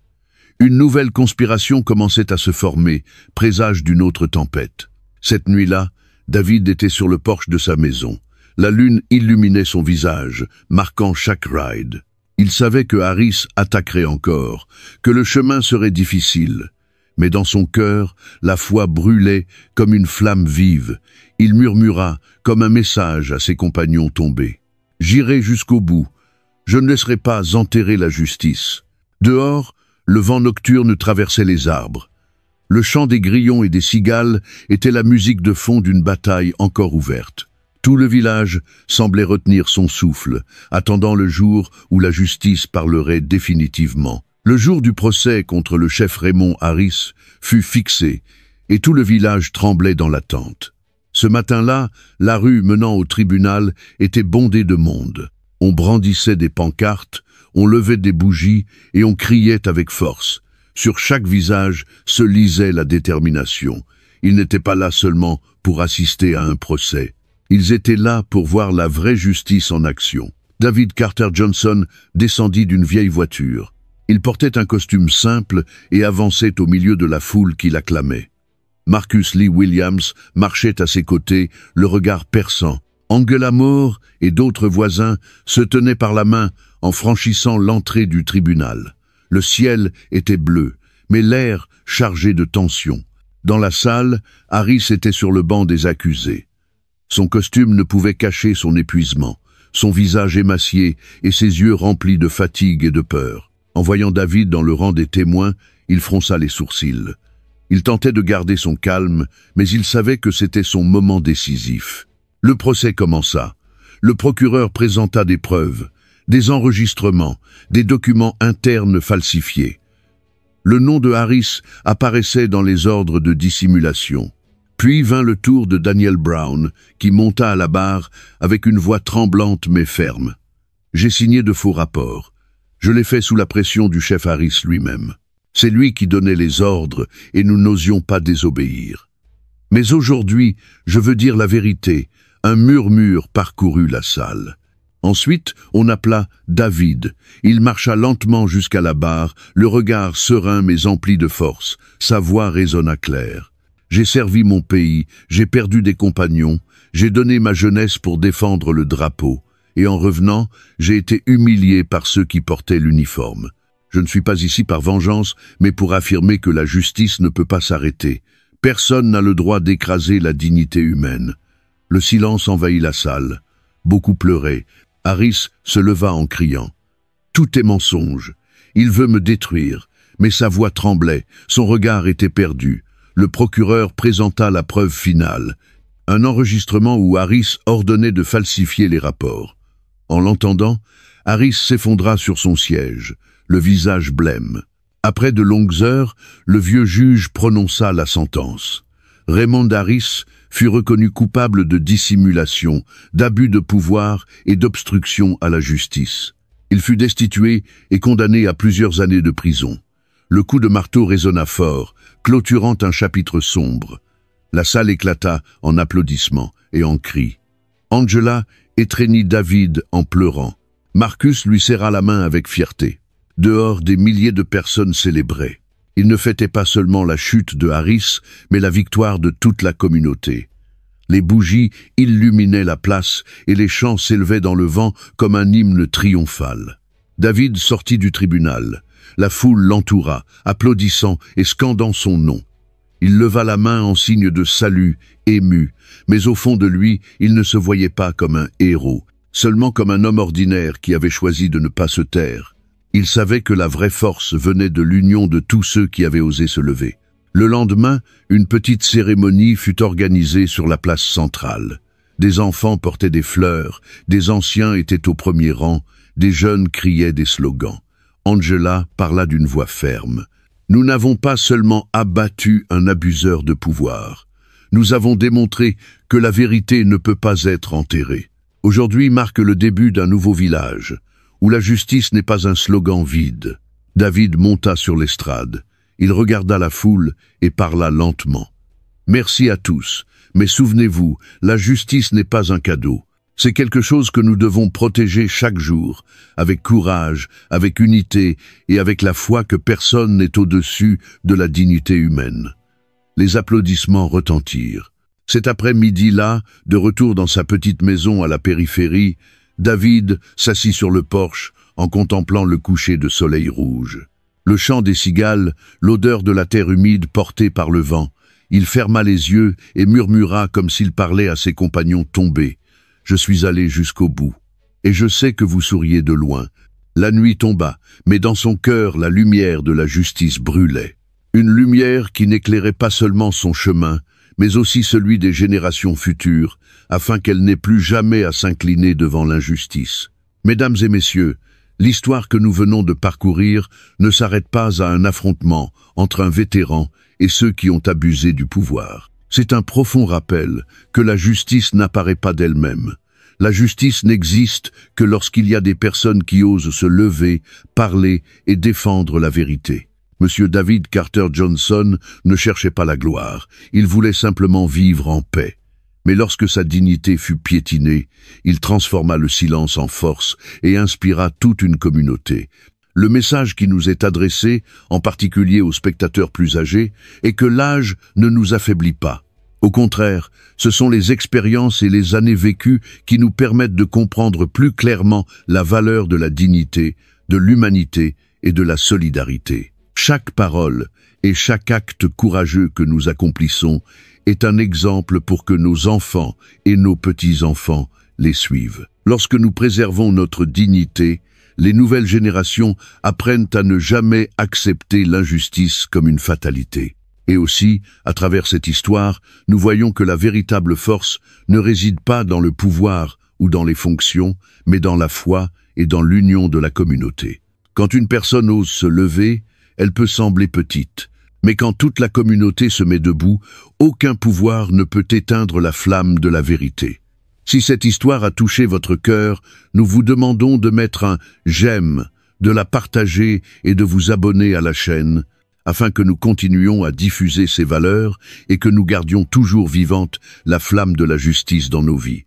Une nouvelle conspiration commençait à se former, présage d'une autre tempête. Cette nuit-là, David était sur le porche de sa maison. La lune illuminait son visage, marquant chaque ride. Il savait que Harris attaquerait encore, que le chemin serait difficile. Mais dans son cœur, la foi brûlait comme une flamme vive. Il murmura, comme un message à ses compagnons tombés. « J'irai jusqu'au bout. Je ne laisserai pas enterrer la justice. » Dehors, le vent nocturne traversait les arbres. Le chant des grillons et des cigales était la musique de fond d'une bataille encore ouverte. Tout le village semblait retenir son souffle, attendant le jour où la justice parlerait définitivement. Le jour du procès contre le chef Raymond Harris fut fixé, et tout le village tremblait dans l'attente. Ce matin-là, la rue menant au tribunal était bondée de monde. On brandissait des pancartes, on levait des bougies et on criait avec force. Sur chaque visage se lisait la détermination. Ils n'étaient pas là seulement pour assister à un procès. Ils étaient là pour voir la vraie justice en action. David Carter Johnson descendit d'une vieille voiture. Il portait un costume simple et avançait au milieu de la foule qui l'acclamait. Marcus Lee Williams marchait à ses côtés, le regard perçant. Angela Moore et d'autres voisins se tenaient par la main en franchissant l'entrée du tribunal. Le ciel était bleu, mais l'air chargé de tension. Dans la salle, Harris était sur le banc des accusés. Son costume ne pouvait cacher son épuisement, son visage émacié et ses yeux remplis de fatigue et de peur. En voyant David dans le rang des témoins, il fronça les sourcils. Il tentait de garder son calme, mais il savait que c'était son moment décisif. Le procès commença. Le procureur présenta des preuves, des enregistrements, des documents internes falsifiés. Le nom de Harris apparaissait dans les ordres de dissimulation. Puis vint le tour de Daniel Brown, qui monta à la barre avec une voix tremblante mais ferme. J'ai signé de faux rapports. Je l'ai fait sous la pression du chef Harris lui-même. C'est lui qui donnait les ordres et nous n'osions pas désobéir. Mais aujourd'hui, je veux dire la vérité. Un murmure parcourut la salle. Ensuite, on appela David. Il marcha lentement jusqu'à la barre, le regard serein mais empli de force. Sa voix résonna claire. J'ai servi mon pays, j'ai perdu des compagnons, j'ai donné ma jeunesse pour défendre le drapeau. Et en revenant, j'ai été humilié par ceux qui portaient l'uniforme. Je ne suis pas ici par vengeance, mais pour affirmer que la justice ne peut pas s'arrêter. Personne n'a le droit d'écraser la dignité humaine. Le silence envahit la salle. Beaucoup pleuraient. Harris se leva en criant. « Tout est mensonge. Il veut me détruire. » Mais sa voix tremblait, son regard était perdu. Le procureur présenta la preuve finale. Un enregistrement où Harris ordonnait de falsifier les rapports. En l'entendant, Harris s'effondra sur son siège, le visage blême. Après de longues heures, le vieux juge prononça la sentence. Raymond Harris fut reconnu coupable de dissimulation, d'abus de pouvoir et d'obstruction à la justice. Il fut destitué et condamné à plusieurs années de prison. Le coup de marteau résonna fort, clôturant un chapitre sombre. La salle éclata en applaudissements et en cris. Angela étreignit David en pleurant. Marcus lui serra la main avec fierté. Dehors, des milliers de personnes célébraient. Ils ne fêtaient pas seulement la chute de Harris, mais la victoire de toute la communauté. Les bougies illuminaient la place et les chants s'élevaient dans le vent comme un hymne triomphal. David sortit du tribunal. La foule l'entoura, applaudissant et scandant son nom. Il leva la main en signe de salut, ému, mais au fond de lui, il ne se voyait pas comme un héros, seulement comme un homme ordinaire qui avait choisi de ne pas se taire. Il savait que la vraie force venait de l'union de tous ceux qui avaient osé se lever. Le lendemain, une petite cérémonie fut organisée sur la place centrale. Des enfants portaient des fleurs, des anciens étaient au premier rang, des jeunes criaient des slogans. Angela parla d'une voix ferme. « Nous n'avons pas seulement abattu un abuseur de pouvoir. Nous avons démontré que la vérité ne peut pas être enterrée. Aujourd'hui marque le début d'un nouveau village, où la justice n'est pas un slogan vide. » David monta sur l'estrade. Il regarda la foule et parla lentement. « Merci à tous, mais souvenez-vous, la justice n'est pas un cadeau. C'est quelque chose que nous devons protéger chaque jour, avec courage, avec unité et avec la foi que personne n'est au-dessus de la dignité humaine. Les applaudissements retentirent. Cet après-midi-là, de retour dans sa petite maison à la périphérie, David s'assit sur le porche en contemplant le coucher de soleil rouge. Le chant des cigales, l'odeur de la terre humide portée par le vent. Il ferma les yeux et murmura comme s'il parlait à ses compagnons tombés. « Je suis allé jusqu'au bout. Et je sais que vous souriez de loin. » La nuit tomba, mais dans son cœur la lumière de la justice brûlait. Une lumière qui n'éclairait pas seulement son chemin, mais aussi celui des générations futures, afin qu'elle n'ait plus jamais à s'incliner devant l'injustice. Mesdames et messieurs, l'histoire que nous venons de parcourir ne s'arrête pas à un affrontement entre un vétéran et ceux qui ont abusé du pouvoir. C'est un profond rappel que la justice n'apparaît pas d'elle-même. La justice n'existe que lorsqu'il y a des personnes qui osent se lever, parler et défendre la vérité. Monsieur David Carter Johnson ne cherchait pas la gloire, il voulait simplement vivre en paix. Mais lorsque sa dignité fut piétinée, il transforma le silence en force et inspira toute une communauté. Le message qui nous est adressé, en particulier aux spectateurs plus âgés, est que l'âge ne nous affaiblit pas. Au contraire, ce sont les expériences et les années vécues qui nous permettent de comprendre plus clairement la valeur de la dignité, de l'humanité et de la solidarité. Chaque parole et chaque acte courageux que nous accomplissons est un exemple pour que nos enfants et nos petits-enfants les suivent. Lorsque nous préservons notre dignité, les nouvelles générations apprennent à ne jamais accepter l'injustice comme une fatalité. Et aussi, à travers cette histoire, nous voyons que la véritable force ne réside pas dans le pouvoir ou dans les fonctions, mais dans la foi et dans l'union de la communauté. Quand une personne ose se lever, elle peut sembler petite, mais quand toute la communauté se met debout, aucun pouvoir ne peut éteindre la flamme de la vérité. Si cette histoire a touché votre cœur, nous vous demandons de mettre un « j'aime », de la partager et de vous abonner à la chaîne, afin que nous continuions à diffuser ces valeurs et que nous gardions toujours vivante la flamme de la justice dans nos vies.